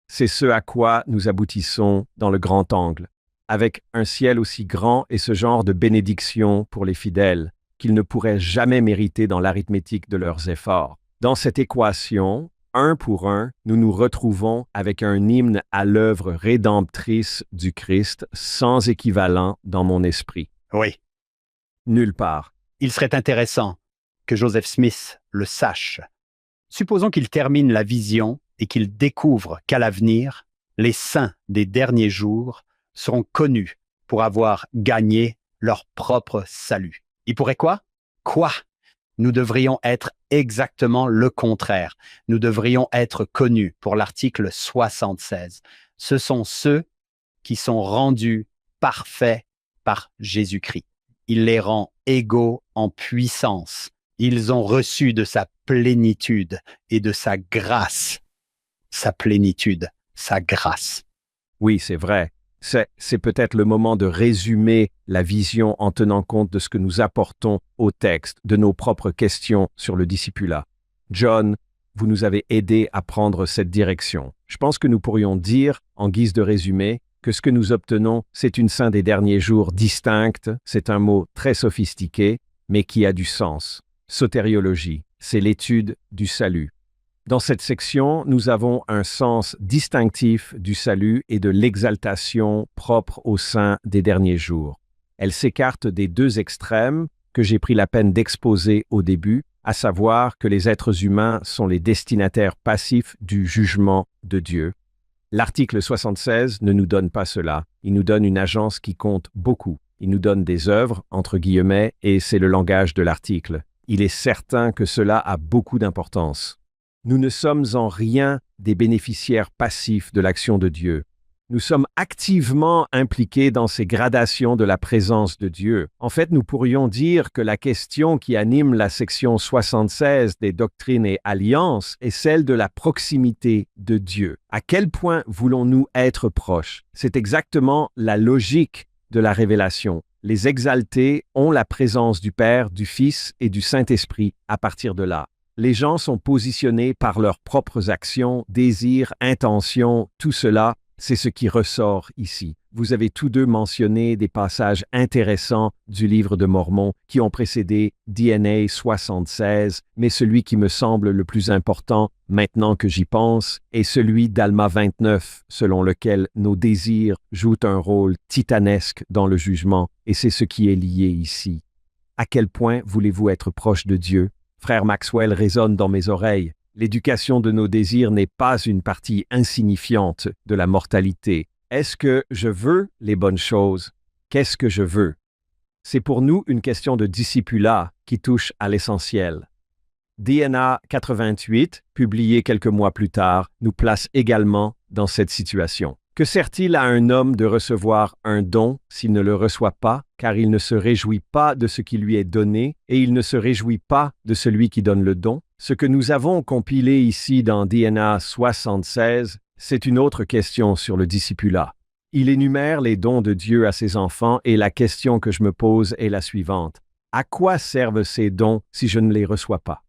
C'est ce à quoi nous aboutissons dans le grand angle. Avec un ciel aussi grand et ce genre de bénédiction pour les fidèles qu'ils ne pourraient jamais mériter dans l'arithmétique de leurs efforts. Dans cette équation, 1 pour 1, nous nous retrouvons avec un hymne à l'œuvre rédemptrice du Christ sans équivalent dans mon esprit. Oui, Nulle part. il serait intéressant que Joseph Smith le sache. Supposons qu'il termine la vision et qu'il découvre qu'à l'avenir, les saints des derniers jours seront connus pour avoir gagné leur propre salut. Il pourrait quoi? Quoi? Nous devrions être exactement le contraire. Nous devrions être connus pour l'article 76. Ce sont ceux qui sont rendus parfaits par Jésus-Christ. Il les rend égaux en puissance. Ils ont reçu de sa plénitude et de sa grâce. Sa plénitude, sa grâce. Oui, c'est vrai. C'est peut-être le moment de résumer la vision en tenant compte de ce que nous apportons au texte, de nos propres questions sur le discipulat. John, vous nous avez aidé à prendre cette direction. Je pense que nous pourrions dire, en guise de résumé, que ce que nous obtenons, c'est une saint des derniers jours distincte, c'est un mot très sophistiqué, mais qui a du sens. Sotériologie, c'est l'étude du salut. Dans cette section, nous avons un sens distinctif du salut et de l'exaltation propre au sein des derniers jours. Elle s'écarte des deux extrêmes que j'ai pris la peine d'exposer au début, à savoir que les êtres humains sont les destinataires passifs du jugement de Dieu. L'article 76 ne nous donne pas cela. Il nous donne une agence qui compte beaucoup. Il nous donne des œuvres, entre guillemets, et c'est le langage de l'article. Il est certain que cela a beaucoup d'importance. Nous ne sommes en rien des bénéficiaires passifs de l'action de Dieu. Nous sommes activement impliqués dans ces gradations de la présence de Dieu. En fait, nous pourrions dire que la question qui anime la section 76 des Doctrines et Alliances est celle de la proximité de Dieu. À quel point voulons-nous être proches? C'est exactement la logique de la révélation. Les exaltés ont la présence du Père, du Fils et du Saint-Esprit à partir de là. Les gens sont positionnés par leurs propres actions, désirs, intentions, tout cela, c'est ce qui ressort ici. Vous avez tous deux mentionné des passages intéressants du livre de Mormon qui ont précédé DNA 76, mais celui qui me semble le plus important, maintenant que j'y pense, est celui d'Alma 29, selon lequel nos désirs jouent un rôle titanesque dans le jugement, et c'est ce qui est lié ici. À quel point voulez-vous être proche de Dieu? Frère Maxwell résonne dans mes oreilles. L'éducation de nos désirs n'est pas une partie insignifiante de la mortalité. Est-ce que je veux les bonnes choses? Qu'est-ce que je veux? C'est pour nous une question de discipulat qui touche à l'essentiel. DNA 88, publié quelques mois plus tard, nous place également dans cette situation. Que sert-il à un homme de recevoir un don s'il ne le reçoit pas, car il ne se réjouit pas de ce qui lui est donné et il ne se réjouit pas de celui qui donne le don? Ce que nous avons compilé ici dans DNA 76, c'est une autre question sur le discipulat. Il énumère les dons de Dieu à ses enfants et la question que je me pose est la suivante. À quoi servent ces dons si je ne les reçois pas?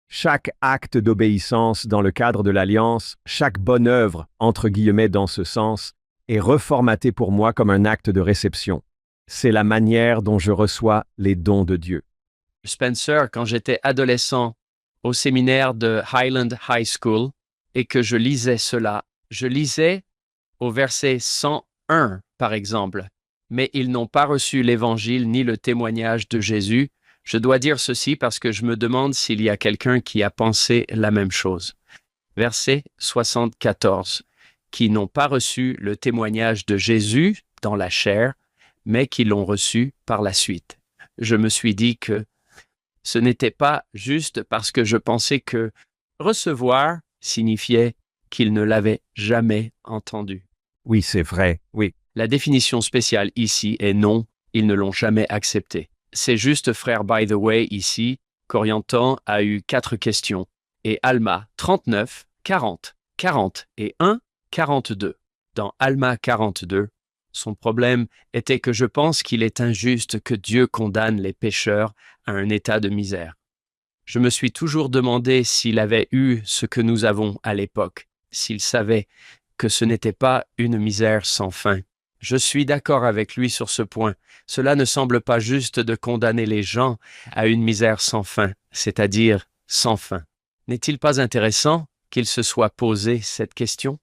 Chaque acte d'obéissance dans le cadre de l'Alliance, chaque bonne œuvre, entre guillemets dans ce sens, est reformaté pour moi comme un acte de réception. C'est la manière dont je reçois les dons de Dieu. Spencer, quand j'étais adolescent au séminaire de Highland High School et que je lisais cela, je lisais au verset 101, par exemple. Mais ils n'ont pas reçu l'Évangile ni le témoignage de Jésus. Je dois dire ceci parce que je me demande s'il y a quelqu'un qui a pensé la même chose. Verset 74. Qui n'ont pas reçu le témoignage de Jésus dans la chair, mais qui l'ont reçu par la suite. Je me suis dit que ce n'était pas juste parce que je pensais que recevoir signifiait qu'ils ne l'avaient jamais entendu. Oui, c'est vrai, oui. La définition spéciale ici est non, ils ne l'ont jamais accepté. C'est juste frère by the way ici, Coriantan a eu 4 questions, et Alma 39, 40, 40 et 1, 42. Dans Alma 42, son problème était que je pense qu'il est injuste que Dieu condamne les pécheurs à un état de misère. Je me suis toujours demandé s'il avait eu ce que nous avons à l'époque, s'il savait que ce n'était pas une misère sans fin. Je suis d'accord avec lui sur ce point. Cela ne semble pas juste de condamner les gens à une misère sans fin, c'est-à-dire sans fin. N'est-il pas intéressant qu'il se soit posé cette question?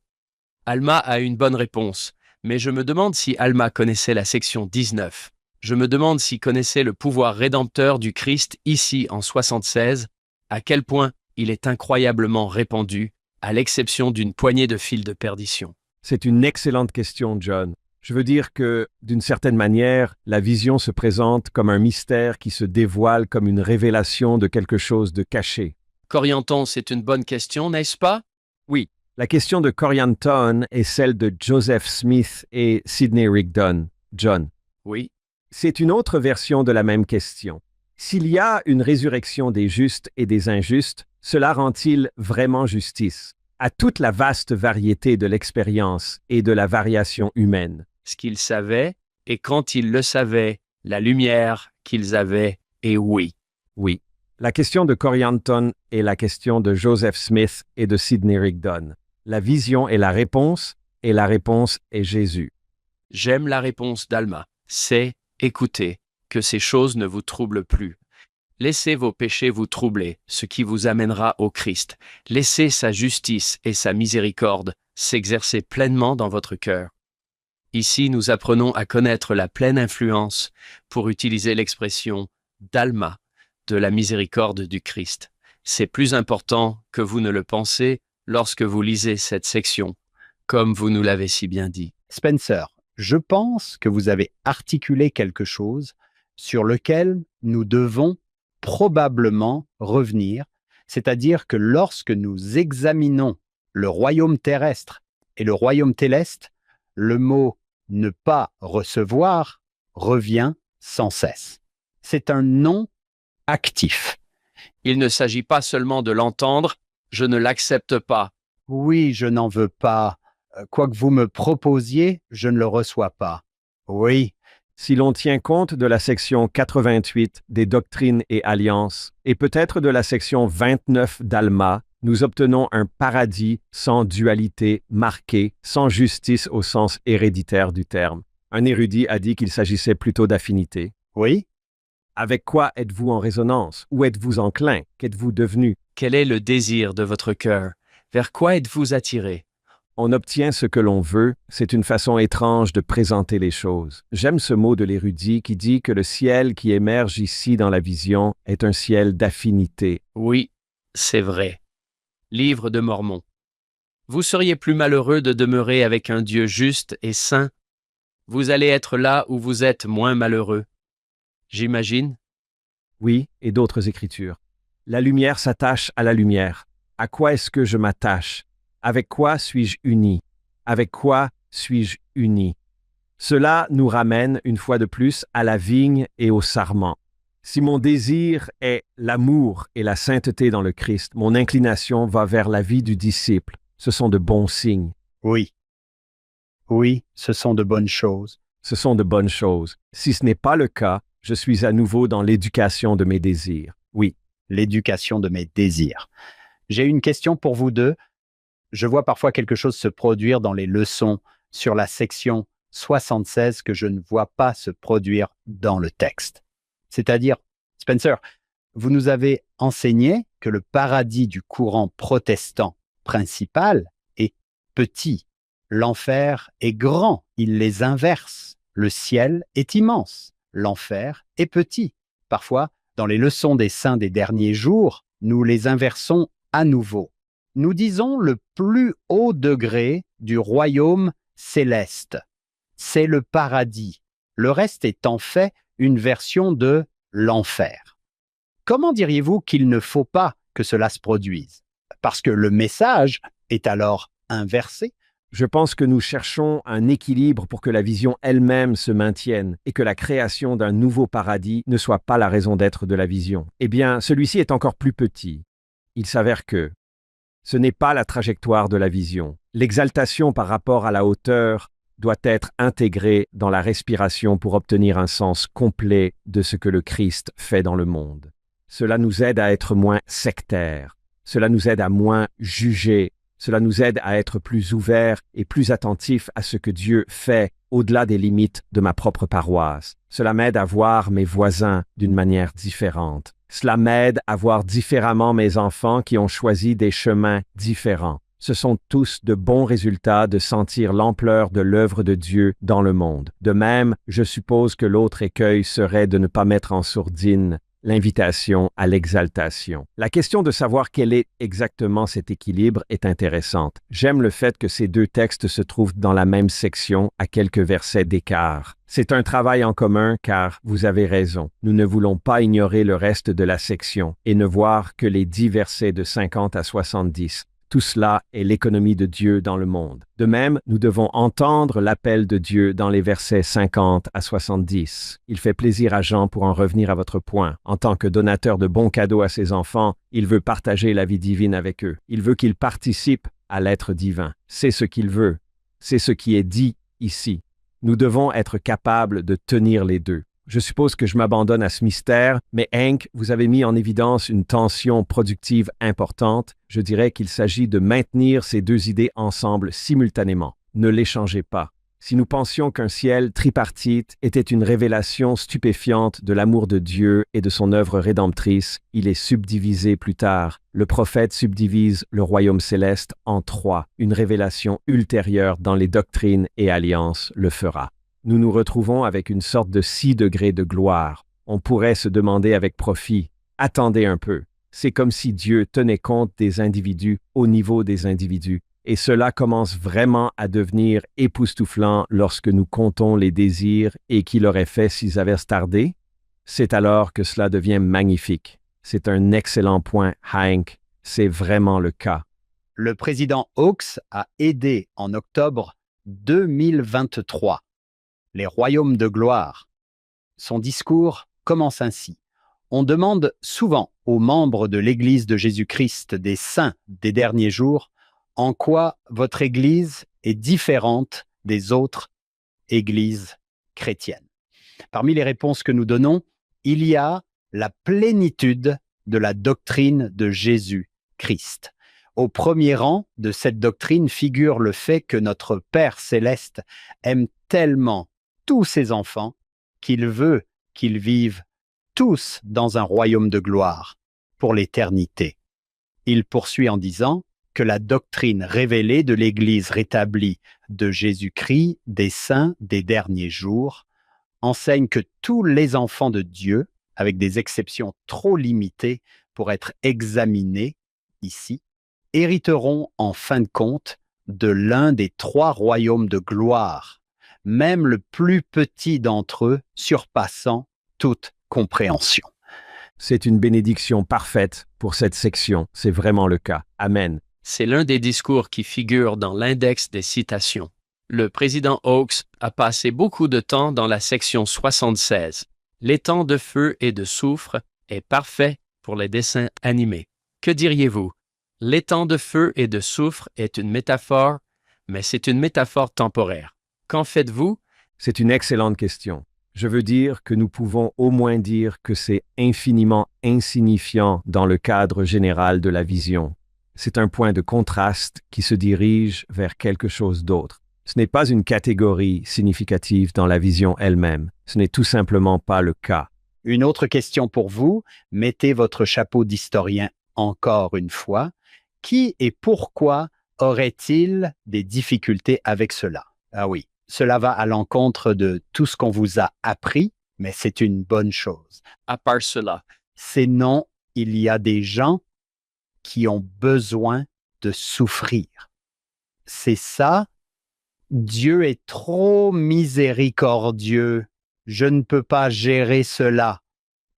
Alma a une bonne réponse, mais je me demande si Alma connaissait la section 19. Je me demande s'il connaissait le pouvoir rédempteur du Christ ici en 76, à quel point il est incroyablement répandu, à l'exception d'une poignée de fils de perdition. C'est une excellente question, John. Je veux dire que, d'une certaine manière, la vision se présente comme un mystère qui se dévoile comme une révélation de quelque chose de caché. Corianton, c'est une bonne question, n'est-ce pas? Oui, la question de Corianton est celle de Joseph Smith et Sidney Rigdon. John. Oui. C'est une autre version de la même question. S'il y a une résurrection des justes et des injustes, cela rend-il vraiment justice à toute la vaste variété de l'expérience et de la variation humaine? Ce qu'ils savaient, et quand ils le savaient, la lumière qu'ils avaient, et oui. Oui. La question de Corianton est la question de Joseph Smith et de Sidney Rigdon. La vision est la réponse, et la réponse est Jésus. J'aime la réponse d'Alma. C'est, écoutez, que ces choses ne vous troublent plus. Laissez vos péchés vous troubler, ce qui vous amènera au Christ. Laissez sa justice et sa miséricorde s'exercer pleinement dans votre cœur. Ici, nous apprenons à connaître la pleine influence, pour utiliser l'expression d'Alma, de la miséricorde du Christ. C'est plus important que vous ne le pensez lorsque vous lisez cette section, comme vous nous l'avez si bien dit. Spencer, je pense que vous avez articulé quelque chose sur lequel nous devons probablement revenir, c'est-à-dire que lorsque nous examinons le royaume terrestre et le royaume céleste, le mot « ne pas recevoir » revient sans cesse. C'est un nom actif. Il ne s'agit pas seulement de l'entendre, je ne l'accepte pas. Oui, je n'en veux pas. Quoi que vous me proposiez, je ne le reçois pas. Oui, Si l'on tient compte de la section 88 des Doctrines et Alliances, et peut-être de la section 29 d'Alma, nous obtenons un paradis sans dualité marqué, sans justice au sens héréditaire du terme. Un érudit a dit qu'il s'agissait plutôt d'affinité. oui, Avec quoi êtes-vous en résonance? Où êtes-vous enclin? Qu'êtes-vous devenu? Quel est le désir de votre cœur? Vers quoi êtes-vous attiré? On obtient ce que l'on veut, c'est une façon étrange de présenter les choses. J'aime ce mot de l'érudit qui dit que le ciel qui émerge ici dans la vision est un ciel d'affinité. Oui, c'est vrai. Livre de Mormon. Vous seriez plus malheureux de demeurer avec un Dieu juste et saint. Vous allez être là où vous êtes moins malheureux. J'imagine. Oui, et d'autres écritures. La lumière s'attache à la lumière. À quoi est-ce que je m'attache? Avec quoi suis-je uni? Avec quoi suis-je uni? Cela nous ramène, une fois de plus, à la vigne et au sarment. Si mon désir est l'amour et la sainteté dans le Christ, mon inclination va vers la vie du disciple. Ce sont de bons signes. oui. Oui, ce sont de bonnes choses. Ce sont de bonnes choses. Si ce n'est pas le cas, je suis à nouveau dans l'éducation de mes désirs. Oui. L'éducation de mes désirs. J'ai une question pour vous deux. Je vois parfois quelque chose se produire dans les leçons sur la section 76 que je ne vois pas se produire dans le texte. C'est-à-dire, Spencer, vous nous avez enseigné que le paradis du courant protestant principal est petit. L'enfer est grand, il les inverse. Le ciel est immense, l'enfer est petit. Parfois, dans les leçons des saints des derniers jours, nous les inversons à nouveau. Nous disons le plus haut degré du royaume céleste. C'est le paradis. Le reste est en fait une version de l'enfer. Comment diriez-vous qu'il ne faut pas que cela se produise? Parce que le message est alors inversé. Je pense que nous cherchons un équilibre pour que la vision elle-même se maintienne et que la création d'un nouveau paradis ne soit pas la raison d'être de la vision. Eh bien, celui-ci est encore plus petit. Il s'avère que ce n'est pas la trajectoire de la vision. L'exaltation par rapport à la hauteur doit être intégrée dans la respiration pour obtenir un sens complet de ce que le Christ fait dans le monde. Cela nous aide à être moins sectaires. Cela nous aide à moins juger. Cela nous aide à être plus ouverts et plus attentifs à ce que Dieu fait au-delà des limites de ma propre paroisse. Cela m'aide à voir mes voisins d'une manière différente. Cela m'aide à voir différemment mes enfants qui ont choisi des chemins différents. Ce sont tous de bons résultats de sentir l'ampleur de l'œuvre de Dieu dans le monde. De même, je suppose que l'autre écueil serait de ne pas mettre en sourdine l'invitation à l'exaltation. La question de savoir quel est exactement cet équilibre est intéressante. J'aime le fait que ces deux textes se trouvent dans la même section à quelques versets d'écart. C'est un travail en commun car, vous avez raison, nous ne voulons pas ignorer le reste de la section et ne voir que les 10 versets de 50 à 70. Tout cela est l'économie de Dieu dans le monde. De même, nous devons entendre l'appel de Dieu dans les versets 50 à 70. Il fait plaisir à Jean pour en revenir à votre point. En tant que donateur de bons cadeaux à ses enfants, il veut partager la vie divine avec eux. Il veut qu'ils participent à l'être divin. C'est ce qu'il veut. C'est ce qui est dit ici. Nous devons être capables de tenir les deux. Je suppose que je m'abandonne à ce mystère, mais Hank, vous avez mis en évidence une tension productive importante. Je dirais qu'il s'agit de maintenir ces deux idées ensemble simultanément. Ne les changez pas. Si nous pensions qu'un ciel tripartite était une révélation stupéfiante de l'amour de Dieu et de son œuvre rédemptrice, il est subdivisé plus tard. Le prophète subdivise le royaume céleste en trois. Une révélation ultérieure dans les doctrines et alliances le fera. Nous nous retrouvons avec une sorte de 6 degrés de gloire. On pourrait se demander avec profit, attendez un peu. C'est comme si Dieu tenait compte des individus au niveau des individus. Et cela commence vraiment à devenir époustouflant lorsque nous comptons les désirs et qui l'auraient fait s'ils avaient tardé. C'est alors que cela devient magnifique. C'est un excellent point, Hank. C'est vraiment le cas. Le président Hawks a aidé en octobre 2023 les royaumes de gloire. Son discours commence ainsi. On demande souvent aux membres de l'Église de Jésus-Christ des saints des derniers jours en quoi votre Église est différente des autres églises chrétiennes. Parmi les réponses que nous donnons, il y a la plénitude de la doctrine de Jésus-Christ. Au premier rang de cette doctrine figure le fait que notre Père céleste aime tellement tous ses enfants qu'il veut qu'ils vivent tous dans un royaume de gloire pour l'éternité. Il poursuit en disant que la doctrine révélée de l'Église rétablie de Jésus-Christ, des saints des derniers jours, enseigne que tous les enfants de Dieu, avec des exceptions trop limitées pour être examinés ici, hériteront en fin de compte de l'un des 3 royaumes de gloire, même le plus petit d'entre eux surpassant toute compréhension. C'est une bénédiction parfaite pour cette section. C'est vraiment le cas. Amen. C'est l'un des discours qui figure dans l'index des citations. Le président Hawks a passé beaucoup de temps dans la section 76. L'étang de feu et de soufre est parfait pour les dessins animés. Que diriez-vous? L'étang de feu et de soufre est une métaphore, mais c'est une métaphore temporaire. Qu'en faites-vous? C'est une excellente question. Je veux dire que nous pouvons au moins dire que c'est infiniment insignifiant dans le cadre général de la vision. C'est un point de contraste qui se dirige vers quelque chose d'autre. Ce n'est pas une catégorie significative dans la vision elle-même. Ce n'est tout simplement pas le cas. Une autre question pour vous. Mettez votre chapeau d'historien encore une fois. Qui et pourquoi aurait-il des difficultés avec cela? Ah oui, cela va à l'encontre de tout ce qu'on vous a appris, mais c'est une bonne chose. À part cela, C'est non, il y a des gens qui ont besoin de souffrir. C'est ça. Dieu est trop miséricordieux. Je ne peux pas gérer cela.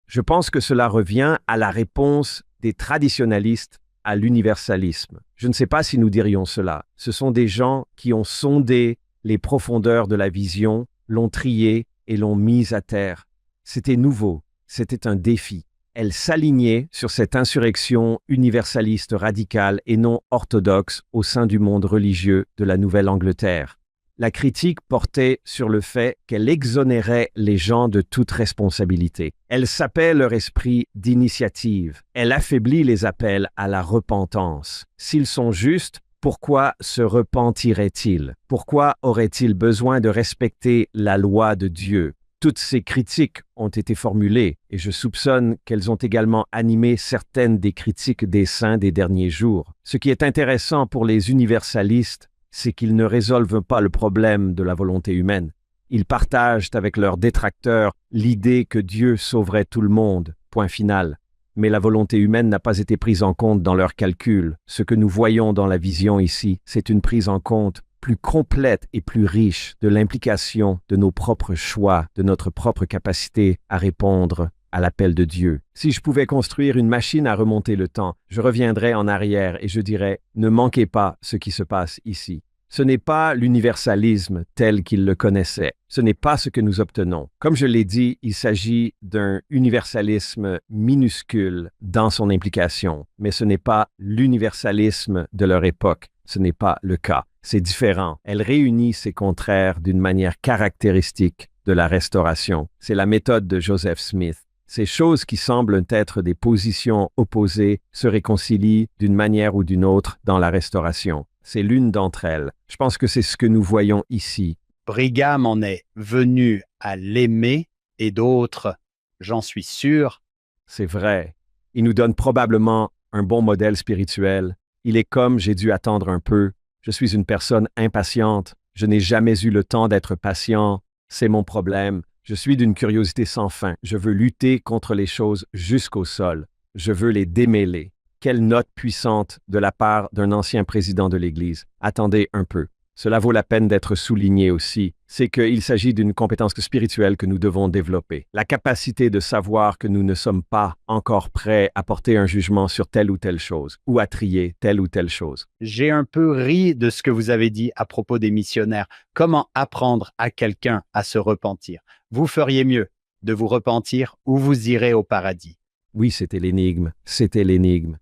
Je pense que cela revient à la réponse des traditionalistes à l'universalisme. Je ne sais pas si nous dirions cela. Ce sont des gens qui ont sondé les profondeurs de la vision, l'ont triée et l'ont mise à terre. C'était nouveau, c'était un défi. Elle s'alignait sur cette insurrection universaliste radicale et non orthodoxe au sein du monde religieux de la Nouvelle-Angleterre. La critique portait sur le fait qu'elle exonérait les gens de toute responsabilité. Elle sapait leur esprit d'initiative. Elle affaiblit les appels à la repentance. S'ils sont justes, pourquoi se repentiraient-ils? Pourquoi auraient-ils besoin de respecter la loi de Dieu? Toutes ces critiques ont été formulées et je soupçonne qu'elles ont également animé certaines des critiques des saints des derniers jours. Ce qui est intéressant pour les universalistes, c'est qu'ils ne résolvent pas le problème de la volonté humaine. Ils partagent avec leurs détracteurs l'idée que Dieu sauverait tout le monde, point final. Mais la volonté humaine n'a pas été prise en compte dans leurs calculs. Ce que nous voyons dans la vision ici, c'est une prise en compte plus complète et plus riche de l'implication de nos propres choix, de notre propre capacité à répondre à l'appel de Dieu. Si je pouvais construire une machine à remonter le temps, je reviendrais en arrière et je dirais, ne manquez pas ce qui se passe ici. Ce n'est pas l'universalisme tel qu'il le connaissait. Ce n'est pas ce que nous obtenons. Comme je l'ai dit, il s'agit d'un universalisme minuscule dans son implication, mais ce n'est pas l'universalisme de leur époque. Ce n'est pas le cas. C'est différent. Elle réunit ces contraires d'une manière caractéristique de la restauration. C'est la méthode de Joseph Smith. Ces choses qui semblent être des positions opposées se réconcilient d'une manière ou d'une autre dans la restauration. C'est l'une d'entre elles. Je pense que c'est ce que nous voyons ici. Brigham en est venu à l'aimer et d'autres, j'en suis sûr. C'est vrai. Il nous donne probablement un bon modèle spirituel. Il est comme j'ai dû attendre un peu. Je suis une personne impatiente. Je n'ai jamais eu le temps d'être patient. C'est mon problème. Je suis d'une curiosité sans fin. Je veux lutter contre les choses jusqu'au sol. Je veux les démêler. Quelle note puissante de la part d'un ancien président de l'Église. Attendez un peu. Cela vaut la peine d'être souligné aussi. C'est qu'il s'agit d'une compétence spirituelle que nous devons développer. La capacité de savoir que nous ne sommes pas encore prêts à porter un jugement sur telle ou telle chose, ou à trier telle ou telle chose. J'ai un peu ri de ce que vous avez dit à propos des missionnaires. Comment apprendre à quelqu'un à se repentir? Vous feriez mieux de vous repentir ou vous irez au paradis. Oui, c'était l'énigme. C'était l'énigme.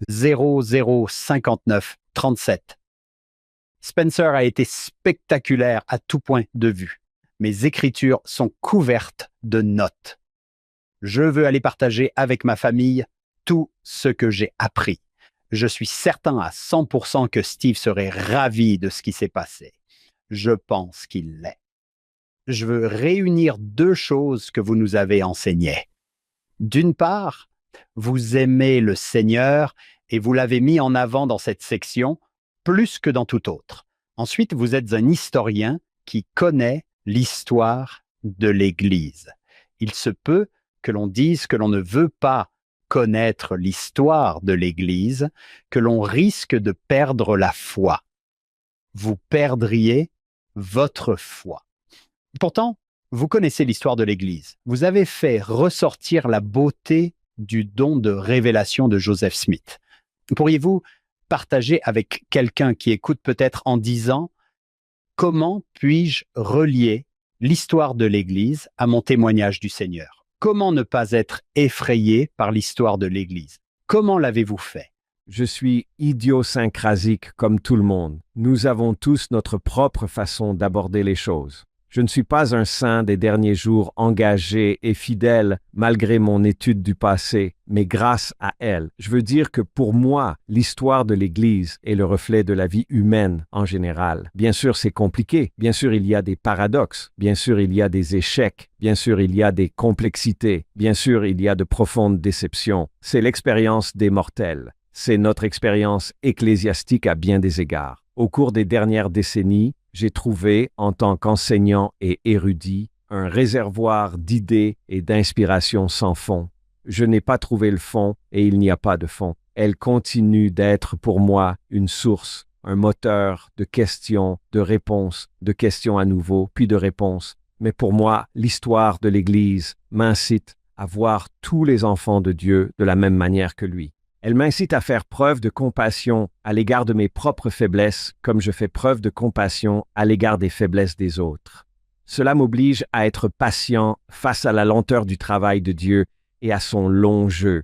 005937. Spencer a été spectaculaire à tout point de vue. Mes écritures sont couvertes de notes. Je veux aller partager avec ma famille tout ce que j'ai appris. Je suis certain à 100% que Steve serait ravi de ce qui s'est passé. Je pense qu'il l'est. Je veux réunir deux choses que vous nous avez enseignées. D'une part, vous aimez le Seigneur et vous l'avez mis en avant dans cette section plus que dans tout autre. Ensuite, vous êtes un historien qui connaît l'histoire de l'Église. Il se peut que l'on dise que l'on ne veut pas connaître l'histoire de l'Église, que l'on risque de perdre la foi. Vous perdriez votre foi. Pourtant, vous connaissez l'histoire de l'Église. Vous avez fait ressortir la beauté du don de révélation de Joseph Smith. Pourriez-vous partager avec quelqu'un qui écoute peut-être en disant « Comment puis-je relier l'histoire de l'Église à mon témoignage du Seigneur? Comment ne pas être effrayé par l'histoire de l'Église? Comment l'avez-vous fait? » Je suis idiosyncrasique comme tout le monde. Nous avons tous notre propre façon d'aborder les choses. Je ne suis pas un saint des derniers jours engagé et fidèle malgré mon étude du passé, mais grâce à elle. Je veux dire que pour moi, l'histoire de l'Église est le reflet de la vie humaine en général. Bien sûr, c'est compliqué. Bien sûr, il y a des paradoxes. Bien sûr, il y a des échecs. Bien sûr, il y a des complexités. Bien sûr, il y a de profondes déceptions. C'est l'expérience des mortels. C'est notre expérience ecclésiastique à bien des égards. Au cours des dernières décennies, j'ai trouvé, en tant qu'enseignant et érudit, un réservoir d'idées et d'inspiration sans fond. Je n'ai pas trouvé le fond et il n'y a pas de fond. Elle continue d'être pour moi une source, un moteur de questions, de réponses, de questions à nouveau, puis de réponses. Mais pour moi, l'histoire de l'Église m'incite à voir tous les enfants de Dieu de la même manière que lui. Elle m'incite à faire preuve de compassion à l'égard de mes propres faiblesses, comme je fais preuve de compassion à l'égard des faiblesses des autres. Cela m'oblige à être patient face à la lenteur du travail de Dieu et à son long jeu.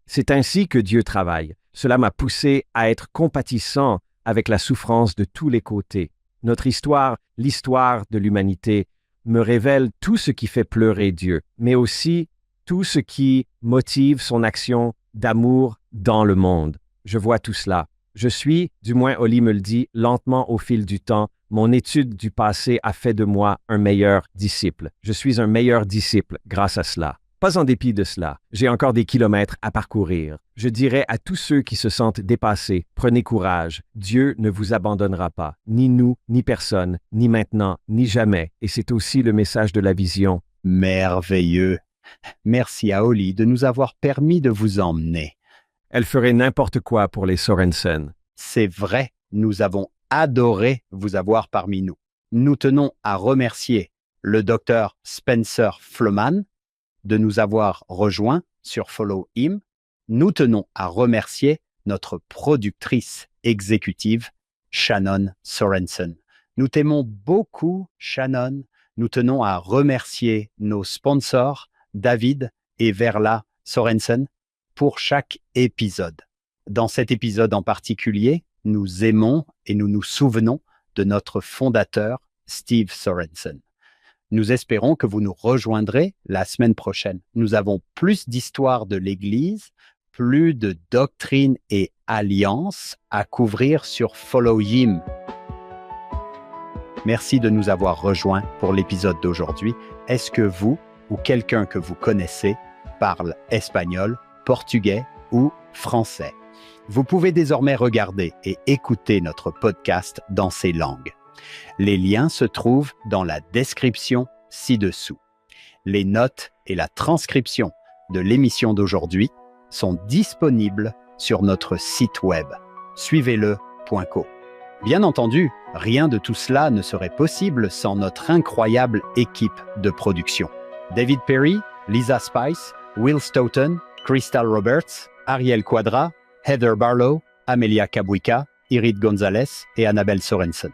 C'est ainsi que Dieu travaille. Cela m'a poussé à être compatissant avec la souffrance de tous les côtés. Notre histoire, l'histoire de l'humanité, me révèle tout ce qui fait pleurer Dieu, mais aussi tout ce qui motive son action d'amour dans le monde. Je vois tout cela. Je suis, du moins Oli me le dit, lentement au fil du temps, mon étude du passé a fait de moi un meilleur disciple. Je suis un meilleur disciple grâce à cela. Pas en dépit de cela, j'ai encore des kilomètres à parcourir. Je dirais à tous ceux qui se sentent dépassés, prenez courage. Dieu ne vous abandonnera pas, ni nous, ni personne, ni maintenant, ni jamais. Et c'est aussi le message de la vision. Merveilleux. Merci à Oli de nous avoir permis de vous emmener. Elle ferait n'importe quoi pour les Sorensen. C'est vrai, nous avons adoré vous avoir parmi nous. Nous tenons à remercier le docteur Spencer Fluman, de nous avoir rejoints sur Follow Him. Nous tenons à remercier notre productrice exécutive, Shannon Sorensen. Nous t'aimons beaucoup, Shannon. Nous tenons à remercier nos sponsors, David et Verla Sorensen, pour chaque épisode. Dans cet épisode en particulier, nous aimons et nous nous souvenons de notre fondateur, Steve Sorensen. Nous espérons que vous nous rejoindrez la semaine prochaine. Nous avons plus d'histoires de l'Église, plus de doctrines et alliances à couvrir sur Follow Him. Merci de nous avoir rejoints pour l'épisode d'aujourd'hui. Est-ce que vous ou quelqu'un que vous connaissez parle espagnol, portugais ou français? Vous pouvez désormais regarder et écouter notre podcast dans ces langues. Les liens se trouvent dans la description ci-dessous. Les notes et la transcription de l'émission d'aujourd'hui sont disponibles sur notre site web suivez-le.co. Bien entendu, rien de tout cela ne serait possible sans notre incroyable équipe de production. David Perry, Lisa Spice, Will Stoughton, Crystal Roberts, Ariel Quadra, Heather Barlow, Amelia Kabuika, Irid Gonzalez et Annabelle Sorensen.